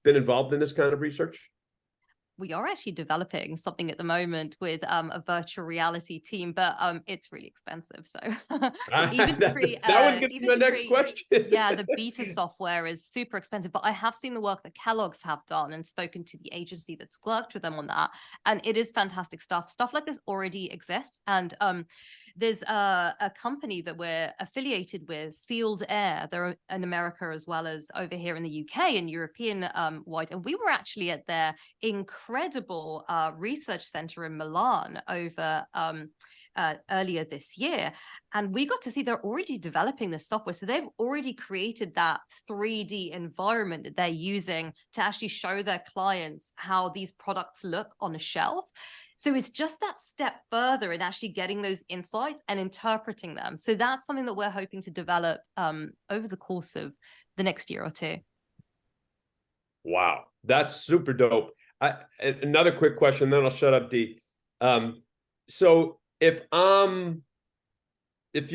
involved in this kind of research? we are actually developing something at the moment with a virtual reality team, but it's really expensive. So even to create, that was going to be my next question. Yeah, the beta software is super expensive, but I have seen the work that Kellogg's have done and spoken to the agency that's worked with them on that, and it is fantastic stuff. Stuff like this already exists, and there's a company that we're affiliated with, Sealed Air. They're in America as well as over here in the UK and European wide. And we were actually at their incredible research center in Milan over earlier this year. And we got to see they're already developing this software. So they've already created that 3D environment that they're using to actually show their clients how these products look on a shelf. So it's just that step further in actually getting those insights and interpreting them. So that's something that we're hoping to develop over the course of the next year or two. Wow, that's super dope. Another quick question, then I'll shut up, D. So if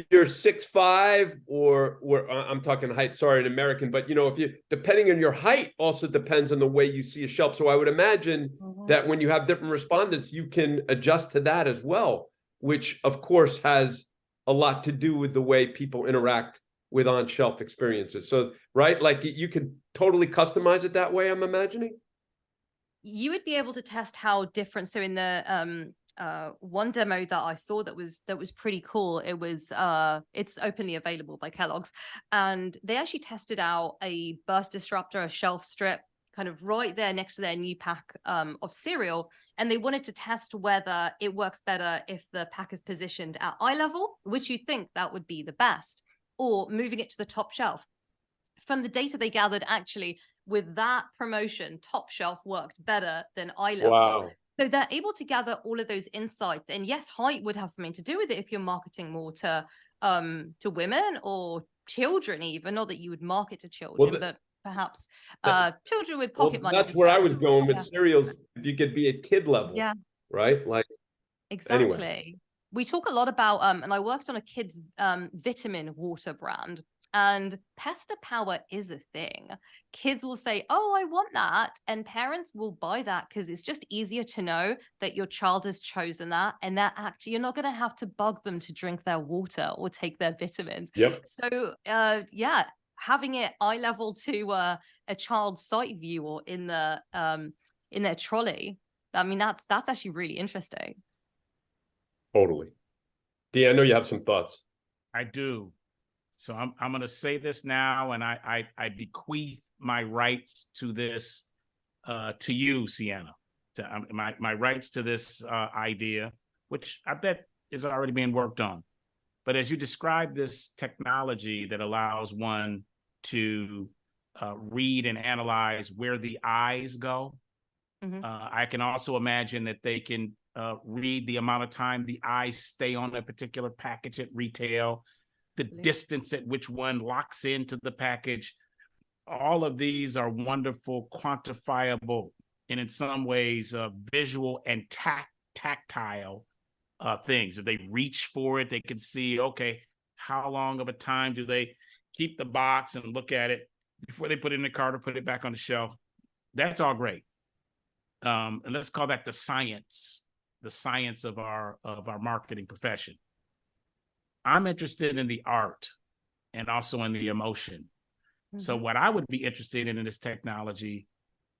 you're 6'5", or I'm talking height, sorry, in American, but if you, depending on your height, also depends on the way you see a shelf. So I would imagine that when you have different respondents, you can adjust to that as well, which of course has a lot to do with the way people interact with on-shelf experiences. So, right, like you could totally customize it that way, I'm imagining. You would be able to test how different. So in the one demo that I saw that was pretty cool. It was it's openly available by Kellogg's, and they actually tested out a burst disruptor, a shelf strip, kind of right there next to their new pack of cereal, and they wanted to test whether it works better if the pack is positioned at eye level, which you'd think that would be the best, or moving it to the top shelf. From the data they gathered, actually, with that promotion, top shelf worked better than eye level. Wow. So they're able to gather all of those insights. And yes, height would have something to do with it if you're marketing more to women or children, even, not that you would market to children, but perhaps children with pocket money. That's where I was going with cereals. If you could be at kid level, right? Like, exactly. Anyway. We talk a lot about, and I worked on a kid's vitamin water brand. And pester power is a thing. Kids will say, oh, I want that. And parents will buy that because it's just easier to know that your child has chosen that. And that actually, you're not going to have to bug them to drink their water or take their vitamins. Yep. So, having it eye level to a child's sight view or in their trolley, I mean, that's actually really interesting. Totally. Dee, I know you have some thoughts. I do. So I'm going to say this now, and I bequeath my rights to this to you, Siena, to my rights to this idea, which I bet is already being worked on. But as you describe this technology that allows one to read and analyze where the eyes go, I can also imagine that they can read the amount of time the eyes stay on a particular package at retail, the distance at which one locks into the package. All of these are wonderful, quantifiable, and in some ways visual and tactile things. If they reach for it, they can see, okay, how long of a time do they keep the box and look at it before they put it in the cart or put it back on the shelf. That's all great. And let's call that the science of our marketing profession. I'm interested in the art and also in the emotion. So what I would be interested in this technology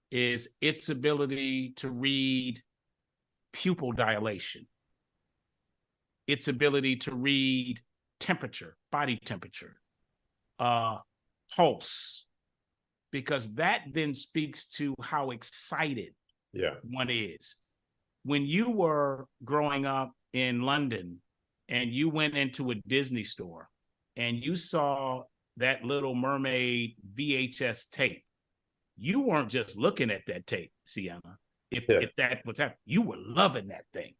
is its ability to read pupil dilation, its ability to read temperature, body temperature, pulse, because that then speaks to how excited one is. When you were growing up in London, and you went into a Disney store and you saw that Little Mermaid VHS tape, you weren't just looking at that tape, Siena. If that was happening, you were loving that thing.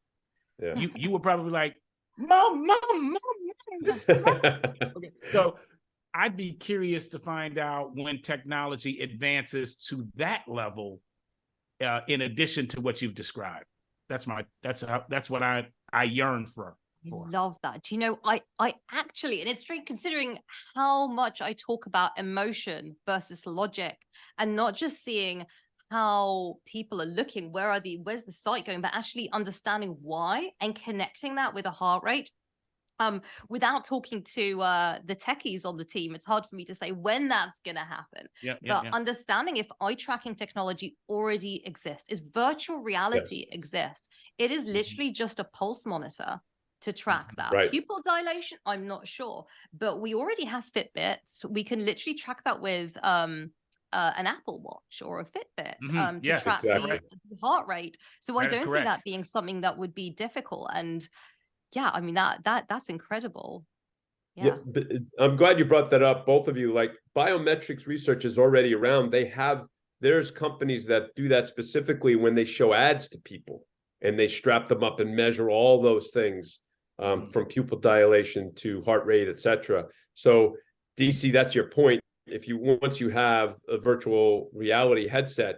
Yeah. You were probably like, Mom. Okay. So I'd be curious to find out when technology advances to that level, in addition to what you've described. That's what I yearn for. Love that. Do you know, I actually, and it's strange considering how much I talk about emotion versus logic and not just seeing how people are looking, where's the site going, but actually understanding why and connecting that with a heart rate. Without talking to the techies on the team, it's hard for me to say when that's going to happen. But understanding if eye tracking technology already exists, is virtual reality exists, it is literally just a pulse monitor to track that. Right. Pupil dilation, I'm not sure, but we already have Fitbits. We can literally track that with an Apple Watch or a Fitbit to track the heart rate. So I don't see that being something that would be difficult. And yeah, I mean, that's incredible. Yeah, but I'm glad you brought that up, both of you. Like, biometrics research is already around. There's companies that do that specifically when they show ads to people and they strap them up and measure all those things, from pupil dilation to heart rate, etc. So, DC, that's your point. Once you have a virtual reality headset,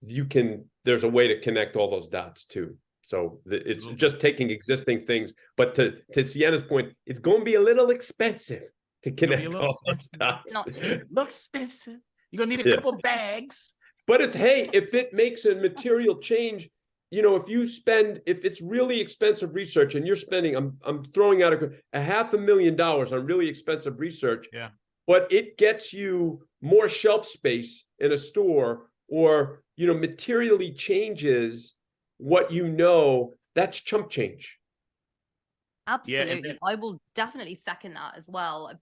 there's a way to connect all those dots too. So it's just taking existing things, but to Siena's point, it's going to be a little expensive to connect all those dots. Not expensive. You're going to need a couple bags. But if it makes a material change, if it's really expensive research and you're spending, I'm throwing out a $500,000 on really expensive research, but it gets you more shelf space in a store, or, materially changes what that's chump change. Absolutely. I will definitely second that as well.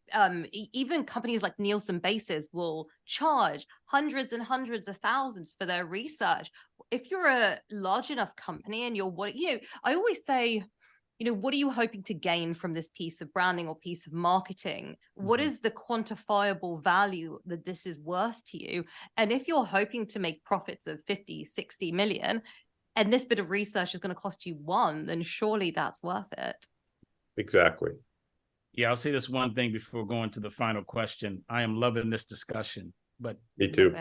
Even companies like Nielsen Bases will charge hundreds and hundreds of thousands for their research. If you're a large enough company and I always say, what are you hoping to gain from this piece of branding or piece of marketing? What is the quantifiable value that this is worth to you? And if you're hoping to make profits of 50, 60 million, and this bit of research is going to cost you one, then surely that's worth it. Exactly. Yeah, I'll say this one thing before going to the final question. I am loving this discussion, but me too.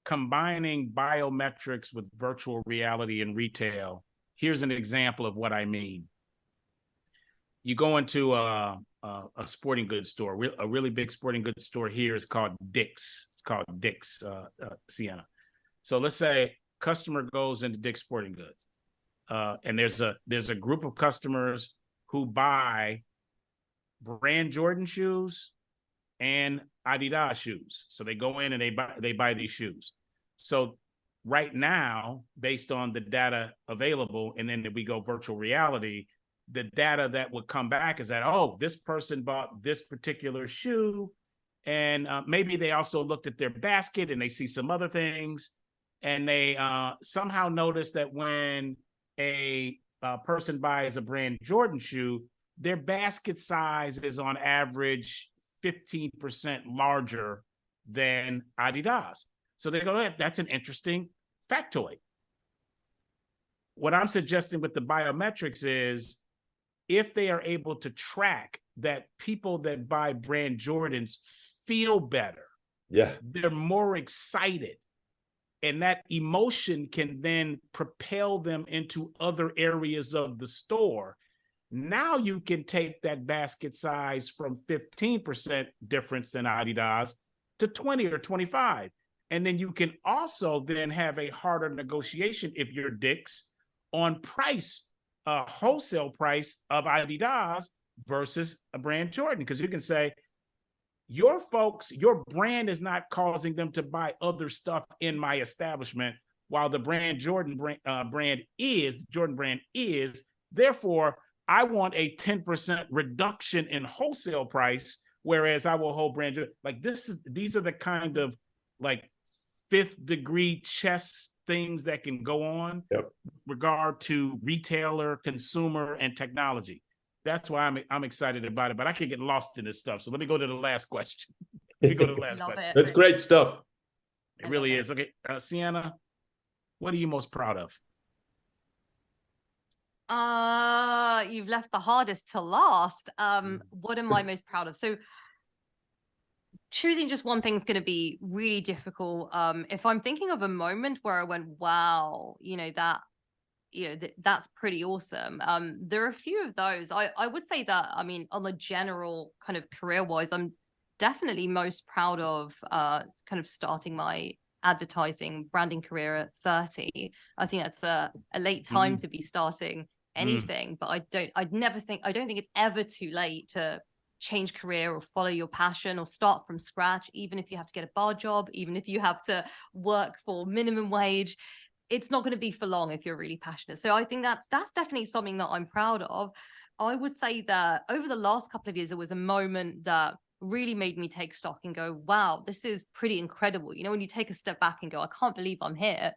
Combining biometrics with virtual reality in retail. Here's an example of what I mean. You go into a sporting goods store, a really big sporting goods store here is called Dick's. It's called Dick's, Siena. So let's say customer goes into Dick's Sporting Goods, and there's a group of customers who buy brand Jordan shoes and Adidas shoes. So they go in and they buy these shoes. So right now, based on the data available, and then if we go virtual reality, the data that would come back is that, this person bought this particular shoe, and maybe they also looked at their basket and they see some other things. And they somehow notice that when a person buys a brand Jordan shoe, their basket size is on average 15% larger than Adidas. So they go, that's an interesting factoid. What I'm suggesting with the biometrics is, if they are able to track that people that buy brand Jordans feel better, they're more excited, and that emotion can then propel them into other areas of the store. Now you can take that basket size from 15% difference than Adidas to 20 or 25. And then you can also then have a harder negotiation if you're Dick's on price, wholesale price of Adidas versus a brand Jordan. Because you can say, your brand is not causing them to buy other stuff in my establishment, while the brand Jordan brand is. Therefore, I want a 10% reduction in wholesale price, whereas I will hold brand Jordan. Like these are the kind of like fifth degree chess things that can go on regard to retailer, consumer, and technology. That's why I'm excited about it, but I can get lost in this stuff. So let me go to the last question. That's great stuff. It really is. Okay, Siena, what are you most proud of? You've left the hardest to last. What am I most proud of? So choosing just one thing is going to be really difficult. If I'm thinking of a moment where I went, wow, that's pretty awesome. There are a few of those. I would say that, I mean, on a general kind of career wise, I'm definitely most proud of kind of starting my advertising branding career at 30. I think that's a late time to be starting anything, but I don't think it's ever too late to change career or follow your passion or start from scratch, even if you have to get a bar job, even if you have to work for minimum wage. It's not going to be for long if you're really passionate. So I think that's definitely something that I'm proud of. I would say that over the last couple of years, there was a moment that really made me take stock and go, wow, this is pretty incredible. You know, when you take a step back and go, I can't believe I'm here.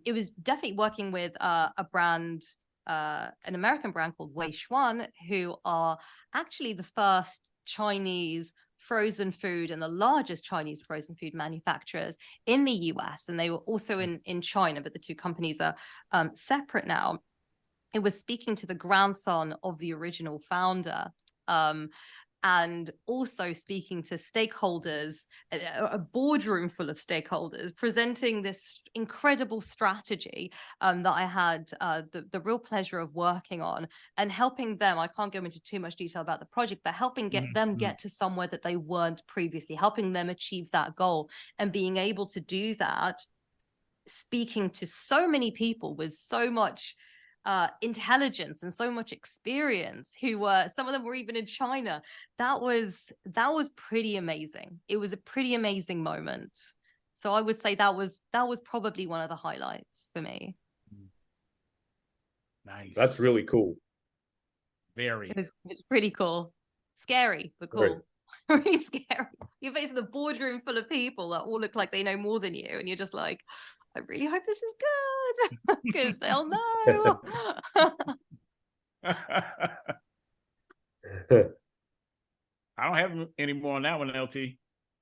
It was definitely working with a brand, an American brand called Wei Xuan, who are actually the first Chinese frozen food and the largest Chinese frozen food manufacturers in the US. And they were also in China, but the two companies are separate now. It was speaking to the grandson of the original founder, and also speaking to stakeholders, a boardroom full of stakeholders, presenting this incredible strategy that I had the real pleasure of working on and helping them. I can't go into too much detail about the project, but helping them get to somewhere that they weren't previously, helping them achieve that goal, and being able to do that, speaking to so many people with so much intelligence and so much experience, who were, some of them were even in China. That was pretty amazing. It was a pretty amazing moment. So I would say that was probably one of the highlights for me. Nice. That's really cool. Very. It's pretty cool. Scary, but cool. Really scary. You're facing the boardroom full of people that all look like they know more than you, and you're just like, I really hope this is good because they'll know. I don't have any more on that one, LT.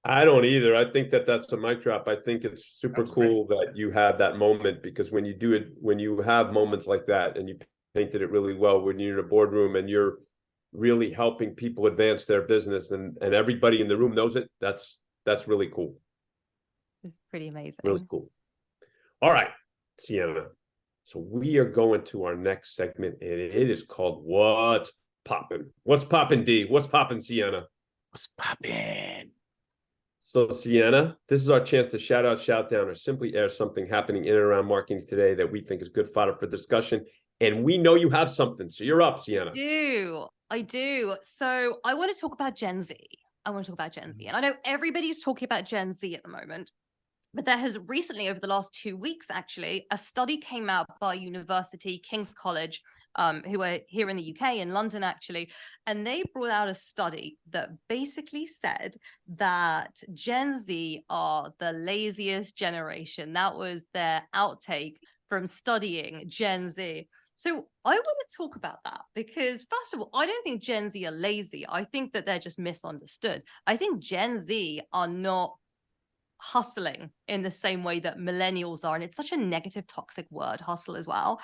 I don't either. I think that's a mic drop. I think it's super cool that you have that moment, because when you do it, when you have moments like that and you painted it really well, when you're in a boardroom and you're really helping people advance their business and everybody in the room knows it, that's really cool. It's pretty amazing. Really cool. All right, Siena. So we are going to our next segment, and it is called What's Poppin'? What's poppin', D? What's poppin', Siena? What's poppin'? So, Siena, this is our chance to shout out, shout down, or simply air something happening in and around marketing today that we think is good fodder for discussion. And we know you have something, so you're up, Siena. I do. So I want to talk about Gen Z. And I know everybody's talking about Gen Z at the moment, but there has recently, over the last 2 weeks, actually, a study came out by University, King's College, who are here in the UK, in London, actually, and they brought out a study that basically said that Gen Z are the laziest generation. That was their outtake from studying Gen Z. So I want to talk about that because, first of all, I don't think Gen Z are lazy. I think that they're just misunderstood. I think Gen Z are not hustling in the same way that millennials are, and it's such a negative, toxic word, hustle, as well.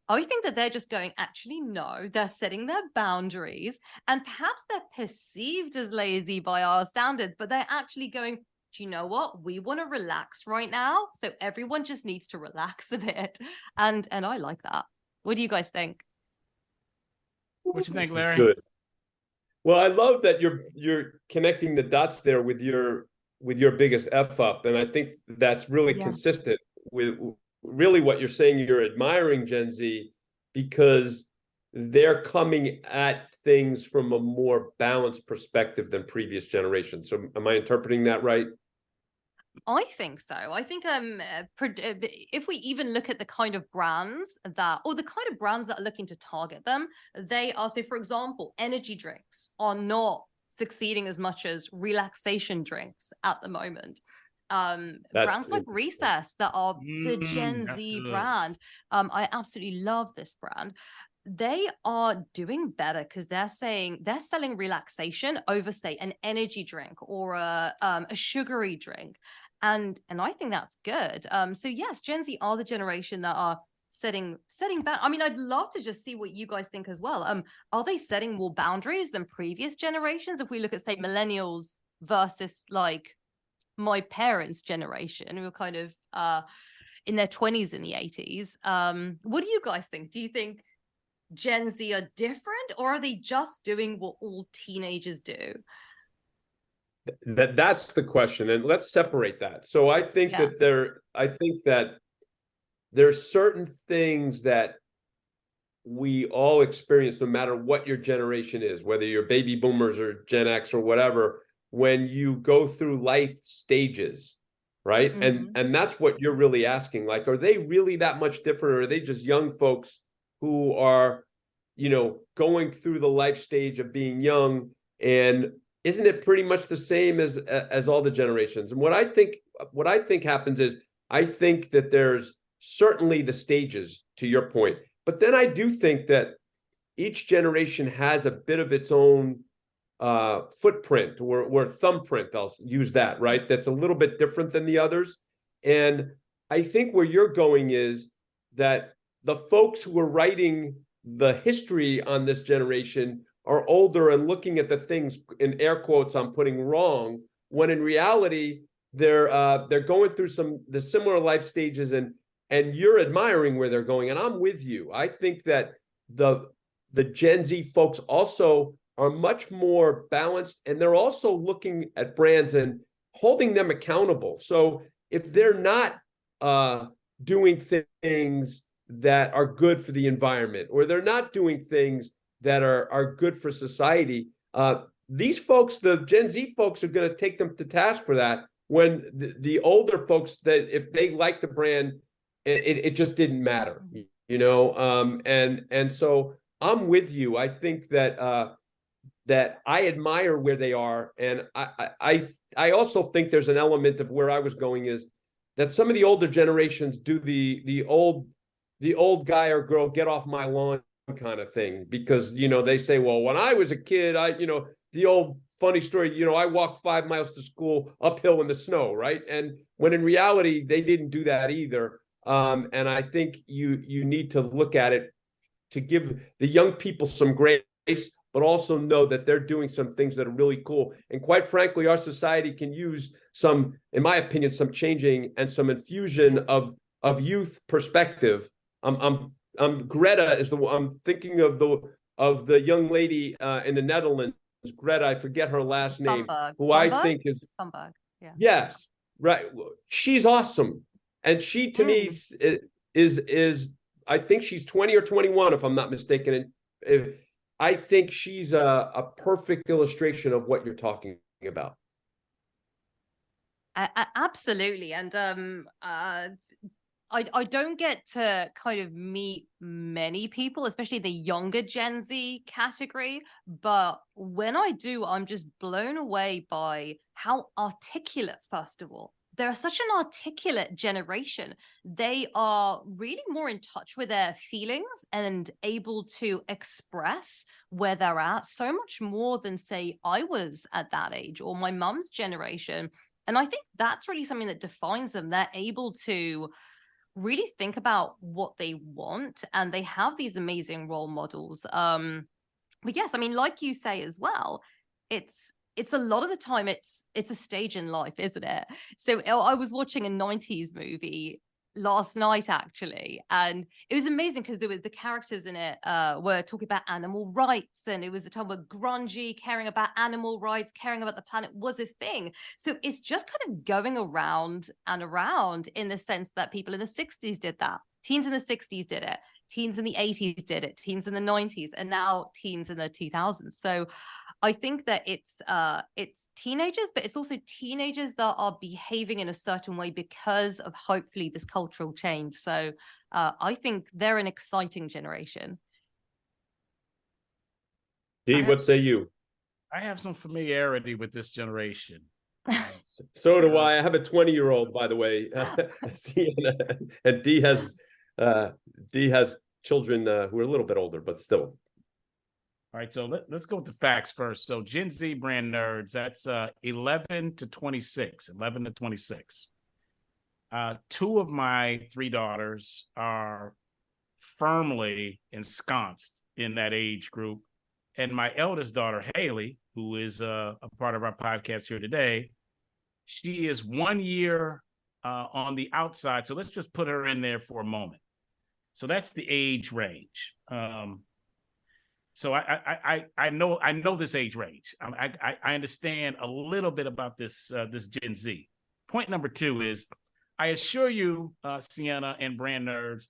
I think that they're just going, actually, no, they're setting their boundaries, and perhaps they're perceived as lazy by our standards, but they're actually going, do you know what? We want to relax right now, so everyone just needs to relax a bit, and I like that. What do you guys think? What you think, Larry? Good. Well, I love that you're connecting the dots there with your biggest F up. And I think that's really consistent with really what you're saying. You're admiring Gen Z because they're coming at things from a more balanced perspective than previous generations. So am I interpreting that right? I think so. I think if we even look at the kind of brands that are looking to target them, they are, so for example, energy drinks are not succeeding as much as relaxation drinks at the moment. Brands like Recess that are the Gen Z brand. I absolutely love this brand. They are doing better because they're saying they're selling relaxation over, say, an energy drink or a sugary drink. And I think that's good. So yes, Gen Z are the generation that are setting back. I mean, I'd love to just see what you guys think as well. Are they setting more boundaries than previous generations? If we look at, say, millennials versus like my parents' generation, who were kind of in their 20s in the 80s. What do you guys think? Do you think Gen Z are different, or are they just doing what all teenagers do? That's the question, and let's separate that. So I think Yeah. that there's certain things that we all experience, no matter what your generation is, whether you're baby boomers or Gen X or whatever, when you go through life stages, right? And that's what you're really asking. Like, are they really that much different, or are they just young folks who are, going through the life stage of being young? And isn't it pretty much the same as all the generations? And what I think happens is, I think that there's certainly the stages, to your point, but then I do think that each generation has a bit of its own footprint or thumbprint. I'll use that, right? That's a little bit different than the others. And I think where you're going is that the folks who are writing the history on this generation are older and looking at the things, in air quotes I'm putting, wrong, when in reality they're going through the similar life stages, and you're admiring where they're going. And I'm with you. I think that the Gen Z folks also are much more balanced, and they're also looking at brands and holding them accountable. So if they're not doing things that are good for the environment, or they're not doing things that are good for society, these folks, the Gen Z folks, are going to take them to task for that, when the older folks, that if they like the brand, it just didn't matter, and so I'm with you. I think that that I admire where they are, and I also think there's an element of where I was going, is that some of the older generations do the old guy or girl get off my lawn kind of thing, because they say, well, when I was a kid, the old funny story, I walked 5 miles to school uphill in the snow, right? And when in reality they didn't do that either. And I think you need to look at it to give the young people some grace, but also know that they're doing some things that are really cool. And quite frankly, our society can use some, in my opinion, some changing and some infusion of youth perspective. I'm Greta is I'm thinking of the young lady in the Netherlands, Greta, I forget her last name, who I think is Thunberg. Yeah. Yes, right. She's awesome. And she, to me, is I think she's 20 or 21, if I'm not mistaken. And I think she's a perfect illustration of what you're talking about. Absolutely. And I don't get to kind of meet many people, especially the younger Gen Z category. But when I do, I'm just blown away by how articulate, first of all. They're such an articulate generation. They are really more in touch with their feelings and able to express where they're at so much more than, say, I was at that age or my mum's generation. And I think that's really something that defines them. They're able to really think about what they want, and they have these amazing role models. But yes, I mean, like you say as well, it's a lot of the time it's a stage in life, isn't it? So I was watching a 90s movie last night, actually, and it was amazing because there was the characters in it were talking about animal rights, and it was the time where grungy, caring about animal rights, caring about the planet was a thing. So it's just kind of going around and around, in the sense that people in the 60s did that, teens in the 60s did it, teens in the 80s did it, teens in the 90s, and now teens in the 2000s. So I think that it's teenagers, but it's also teenagers that are behaving in a certain way because of hopefully this cultural change. So I think they're an exciting generation. Dee, what say you? I have some familiarity with this generation. So do I. I have a 20-year-old, by the way, and Dee has children who are a little bit older, but still. All right, so let's go with the facts first. So Gen Z brand nerds, that's 11 to 26. Two of my 3 daughters are firmly ensconced in that age group. And my eldest daughter, Haley, who is a part of our podcast here today, she is 1 year on the outside. So let's just put her in there for a moment. So that's the age range. So I know this age range. I understand a little bit about this Gen Z. Point number 2 is, I assure you, Siena and brand nerds,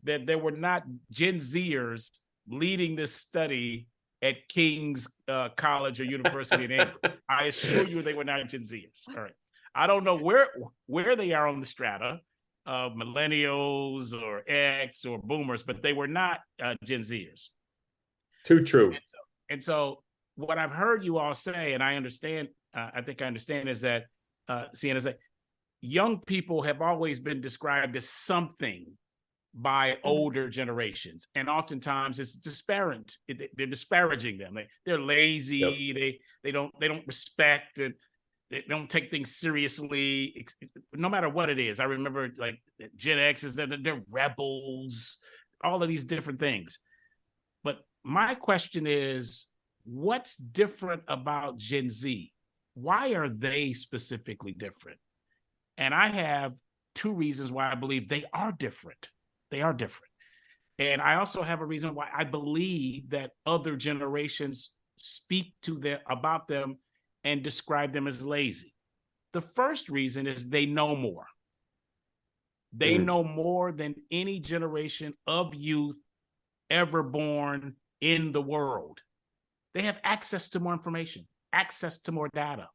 that there were not Gen Zers leading this study at King's College or University in England. I assure you they were not Gen Zers. All right. I don't know where they are on the strata, millennials or X or boomers, but they were not Gen Zers. Too true. And so what I've heard you all say, and I understand, I think I understand, is that, Siena, is that young people have always been described as something by older generations, and oftentimes it's disparate. They're disparaging them. They're lazy. Yep. They don't respect, and they don't take things seriously, no matter what it is. I remember like Gen X is that they're rebels, all of these different things. But my question is, what's different about Gen Z? Why are they specifically different? And I have 2 reasons why I believe they are different. They are different. And I also have a reason why I believe that other generations speak to them about them and describe them as lazy. The first reason is they know more. They know more than any generation of youth ever born in the world. They have access to more information, access to more data.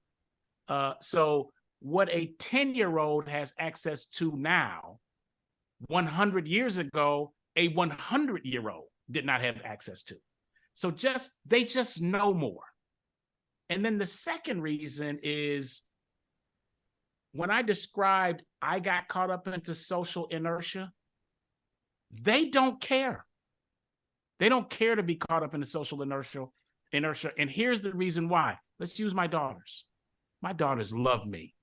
So what a 10-year-old has access to now, 100 years ago, a 100-year-old did not have access to. So they just know more. And then the second reason is, when I described I got caught up into social inertia, they don't care. They don't care to be caught up in the social inertia. And here's the reason why. Let's use my daughters. My daughters love me.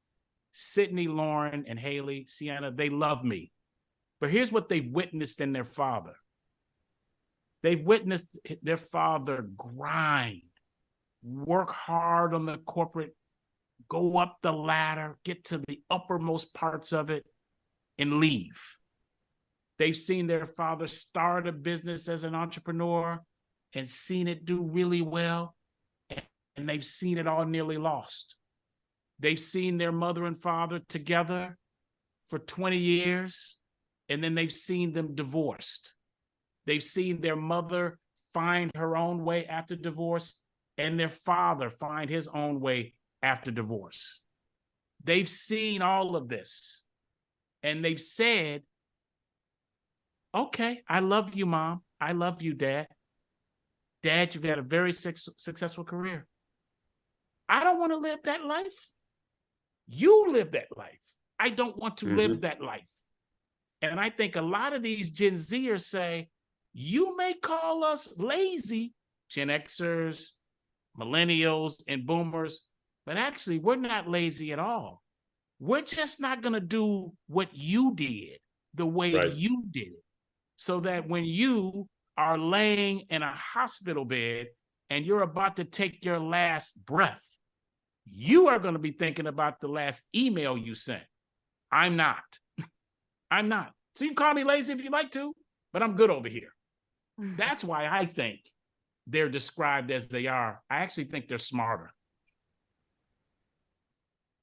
Sydney, Lauren, and Haley, Siena, they love me. But here's what they've witnessed in their father. They've witnessed their father grind, work hard on the corporate, go up the ladder, get to the uppermost parts of it, and leave. They've seen their father start a business as an entrepreneur and seen it do really well, and they've seen it all nearly lost. They've seen their mother and father together for 20 years, and then they've seen them divorced. They've seen their mother find her own way after divorce, and their father find his own way after divorce. They've seen all of this, and they've said, okay, I love you, Mom. I love you, Dad. Dad, you've had a very successful career. I don't want to live that life. You live that life. I don't want to live that life. And I think a lot of these Gen Zers say, you may call us lazy, Gen Xers, millennials, and boomers, but actually we're not lazy at all. We're just not going to do what you did the way you did it. So that when you are laying in a hospital bed and you're about to take your last breath, you are going to be thinking about the last email you sent. I'm not. I'm not. So you can call me lazy if you like to, but I'm good over here. That's why I think they're described as they are. I actually think they're smarter.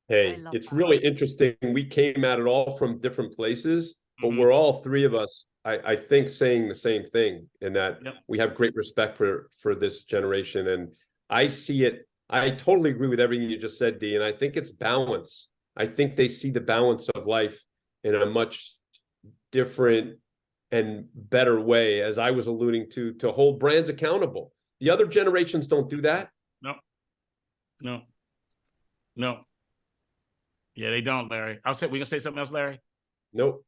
Hey, it's really interesting. We came at it all from different places, but we're all 3 of us, I think, saying the same thing, in that we have great respect for this generation. And I see it. I totally agree with everything you just said, Dee, and I think it's balance. I think they see the balance of life in a much different and better way, as I was alluding to hold brands accountable. The other generations don't do that. No. Yeah, they don't, Larry. We gonna say something else, Larry? Nope.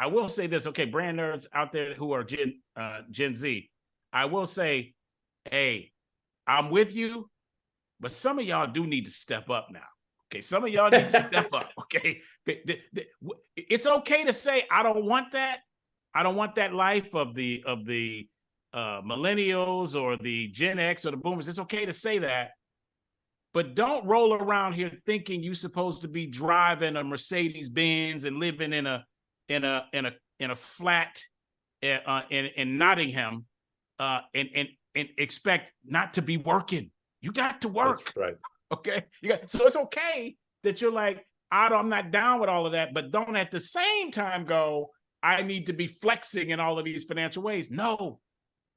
I will say this, okay, brand nerds out there who are Gen Z, I will say, hey, I'm with you, but some of y'all do need to step up now. Okay, some of y'all need to step up. Okay, it's okay to say I don't want that. I don't want that life of the millennials or the Gen X or the boomers. It's okay to say that, but don't roll around here thinking you're supposed to be driving a Mercedes Benz and living in a flat in Nottingham, and and expect not to be working. You got to work. That's right. Okay. So it's okay that you're like, I'm not down with all of that, but don't at the same time go, I need to be flexing in all of these financial ways. No,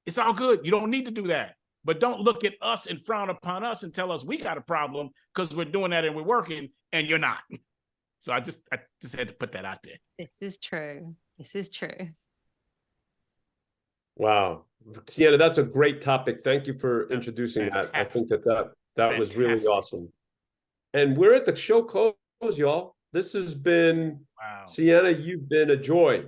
it's all good. You don't need to do that. But don't look at us and frown upon us and tell us we got a problem because we're doing that and we're working and you're not. So I just had to put that out there. This is true. This is true. Wow. Siena, that's a great topic. Thank you for introducing that. I think that was really awesome. And we're at the show close, y'all. This has been, Siena, you've been a joy.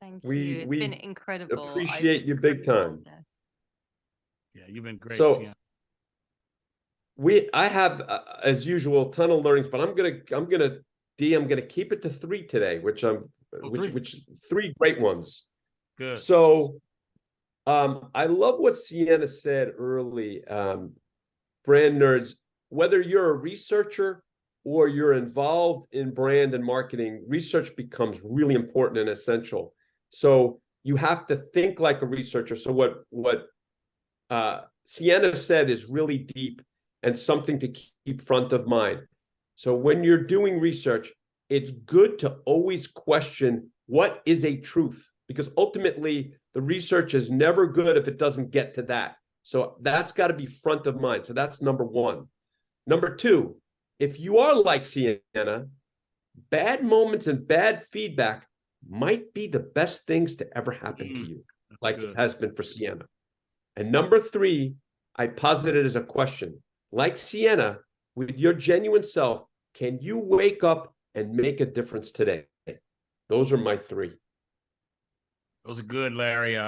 Thank you. It's been incredible. Appreciate you big time. Yeah, you've been great, so, Siena. I have, as usual, a ton of learnings, but I'm gonna keep it to 3 today, which 3 great ones. Good. So, I love what Siena said early. Brand nerds, whether you're a researcher or you're involved in brand and marketing, research becomes really important and essential. So you have to think like a researcher. So what Siena said is really deep and something to keep front of mind. So when you're doing research, it's good to always question what is a truth, because ultimately the research is never good if it doesn't get to that. So that's got to be front of mind. So that's number 1. Number 2, if you are like Siena, bad moments and bad feedback might be the best things to ever happen to you, like it has been for Siena. And number 3, I posit it as a question. Like Siena, with your genuine self, can you wake up and make a difference today? Those are my 3. Those are good, Larry.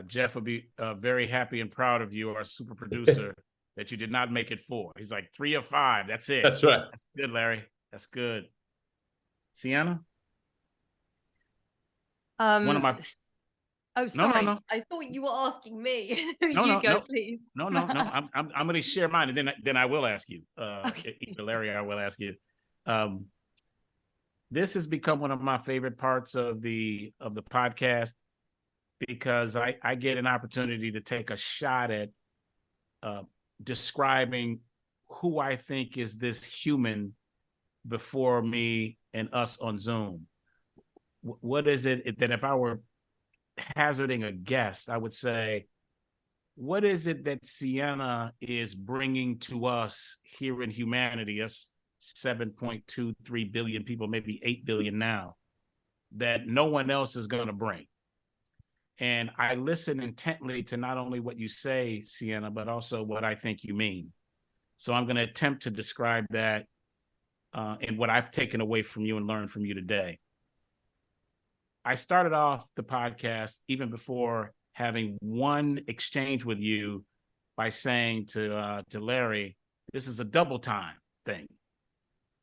Jeff will be very happy and proud of you, our super producer, that you did not make it 4. He's like 3 of 5. That's it. That's right. That's good, Larry. That's good. Siena? One of my... Oh, sorry. No. I thought you were asking me. No, please. No. I'm going to share mine, and then I will ask you. Okay. Either Larry, I will ask you. This has become one of my favorite parts of the podcast, because I get an opportunity to take a shot at describing who I think is this human before me and us on Zoom. What is it that, if I were hazarding a guess, I would say, what is it that Siena is bringing to us here in humanity, us 7.23 billion people, maybe 8 billion now, that no one else is going to bring? And I listen intently to not only what you say, Siena, but also what I think you mean. So I'm going to attempt to describe that and what I've taken away from you and learned from you today. I started off the podcast, even before having one exchange with you, by saying to Larry, this is a double time thing.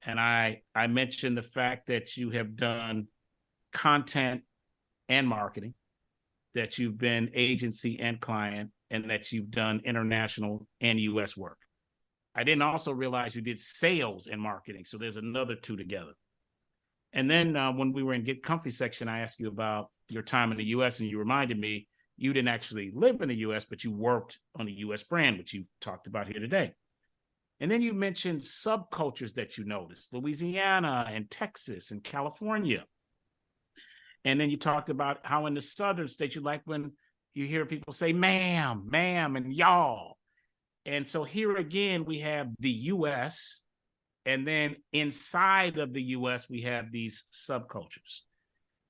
And I mentioned the fact that you have done content and marketing, that you've been agency and client, and that you've done international and US work. I didn't also realize you did sales and marketing. So there's another 2 together. And then when we were in Get Comfy section, I asked you about your time in the US, and you reminded me you didn't actually live in the US, but you worked on a US brand, which you've talked about here today. And then you mentioned subcultures that you noticed, Louisiana and Texas and California. And then you talked about how in the southern states, you like when you hear people say ma'am, and y'all. And so here again, we have the US, and then inside of the US, we have these subcultures.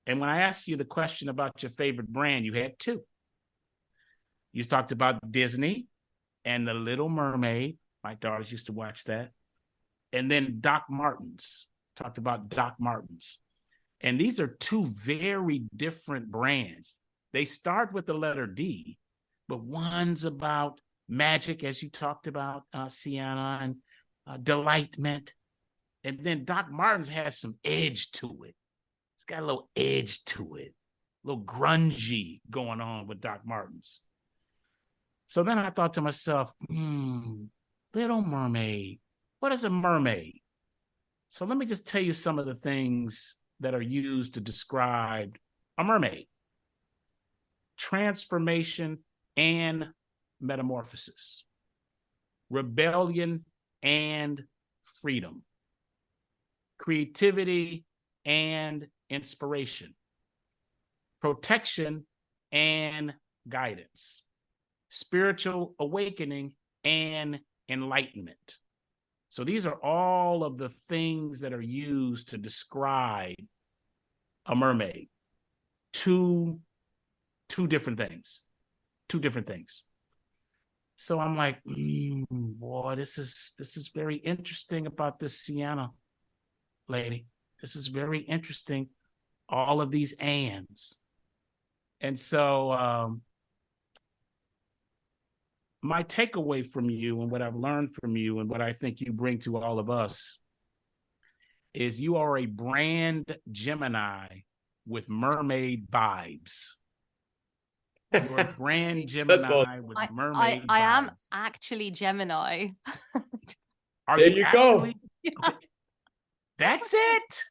And when I asked you the question about your favorite brand, you had 2. You talked about Disney and The Little Mermaid. My daughters used to watch that. And then Doc Martens. Talked about Doc Martens. And these are 2 very different brands. They start with the letter D, but one's about magic, as you talked about, Siena, and delightment. And then Doc Martens has some edge to it. It's got a little edge to it, a little grungy going on with Doc Martens. So then I thought to myself, Little Mermaid, what is a mermaid? So let me just tell you some of the things that are used to describe a mermaid. Transformation, and metamorphosis, rebellion and freedom, creativity and inspiration, protection and guidance, spiritual awakening and enlightenment. So these are all of the things that are used to describe a mermaid. Two different things. So I'm like, boy, this is very interesting about this Siena lady. This is very interesting. All of these ands. And so my takeaway from you and what I've learned from you and what I think you bring to all of us is you are a brand Gemini with mermaid vibes. You're a brand Gemini with mermaid vibes. I am actually Gemini. Are there you go. Okay. That's it.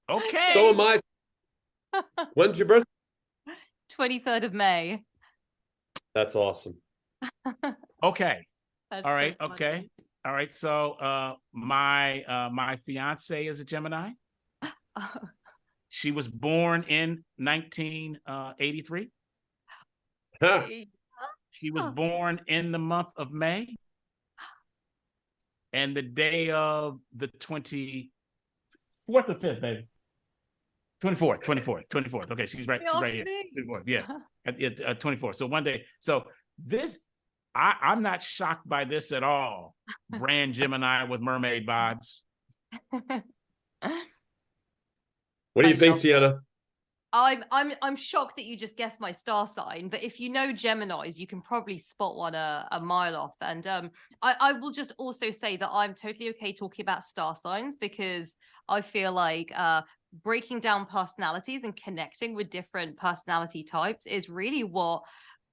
Okay. So am I. When's your birthday? 23rd of May. That's awesome. Okay. That's All right. so Okay. funny. All right. So my fiance is a Gemini. She was born in 1983. Huh. She was born in the month of May. And the day of the 24th or 5th, baby. 24th. Okay, she's right here. 24th, yeah. At 24th. So one day. So this, I'm not shocked by this at all. Brand Gemini with mermaid vibes. What do you think, Siena? I'm shocked that you just guessed my star sign, but if you know Geminis, you can probably spot one a mile off. And I will just also say that I'm totally okay talking about star signs, because I feel like breaking down personalities and connecting with different personality types is really what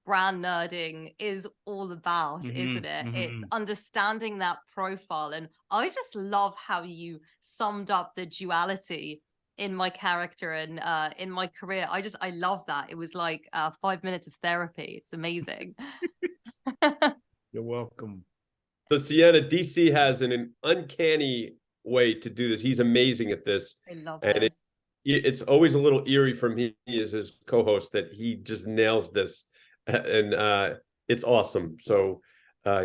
brand nerding is all about, isn't it? It's understanding that profile. And I just love how you summed up the duality in my character and in my career. I love that. It was like 5 minutes of therapy. It's amazing. You're welcome. So Siena, DC has an uncanny way to do this. He's amazing at this. I love and this. It's always a little eerie from me as his co-host that he just nails this, and it's awesome. So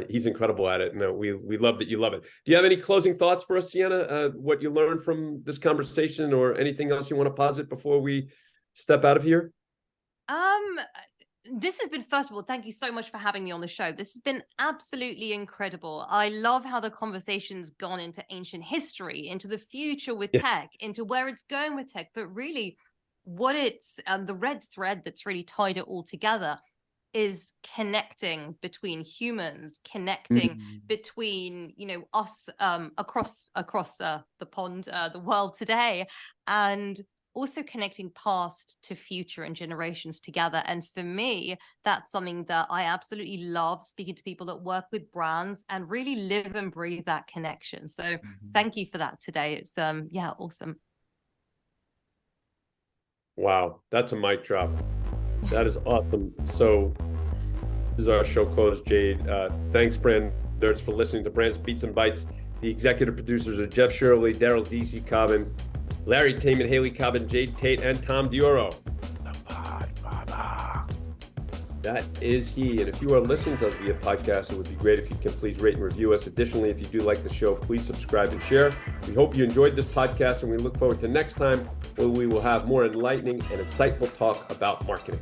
he's incredible at it. No, we love that you love it. Do you have any closing thoughts for us, Siena? What you learned from this conversation, or anything else you want to posit before we step out of here? This has been, first of all, thank you so much for having me on the show. This has been absolutely incredible. I love how the conversation's gone into ancient history, into the future with tech, into where it's going with tech, but really what it's the red thread that's really tied it all together is connecting between humans, connecting between, you know, us across the pond, the world today, and also connecting past to future and generations together. And for me, that's something that I absolutely love, speaking to people that work with brands and really live and breathe that connection. So thank you for that today. It's yeah, awesome. Wow, that's a mic drop. That is awesome. So this is our show closed, Jade. Thanks, brand nerds, for listening to Brands, Beats, and Bites. The executive producers are Jeff Shirley, Daryl DC Cobbin, Larry Taman, Haley Cobbin, Jade Tate, and Tom Dioro. The Podfather. That is he. And if you are listening to us via podcast, it would be great if you can please rate and review us. Additionally, if you do like the show, please subscribe and share. We hope you enjoyed this podcast, and we look forward to next time, where we will have more enlightening and insightful talk about marketing.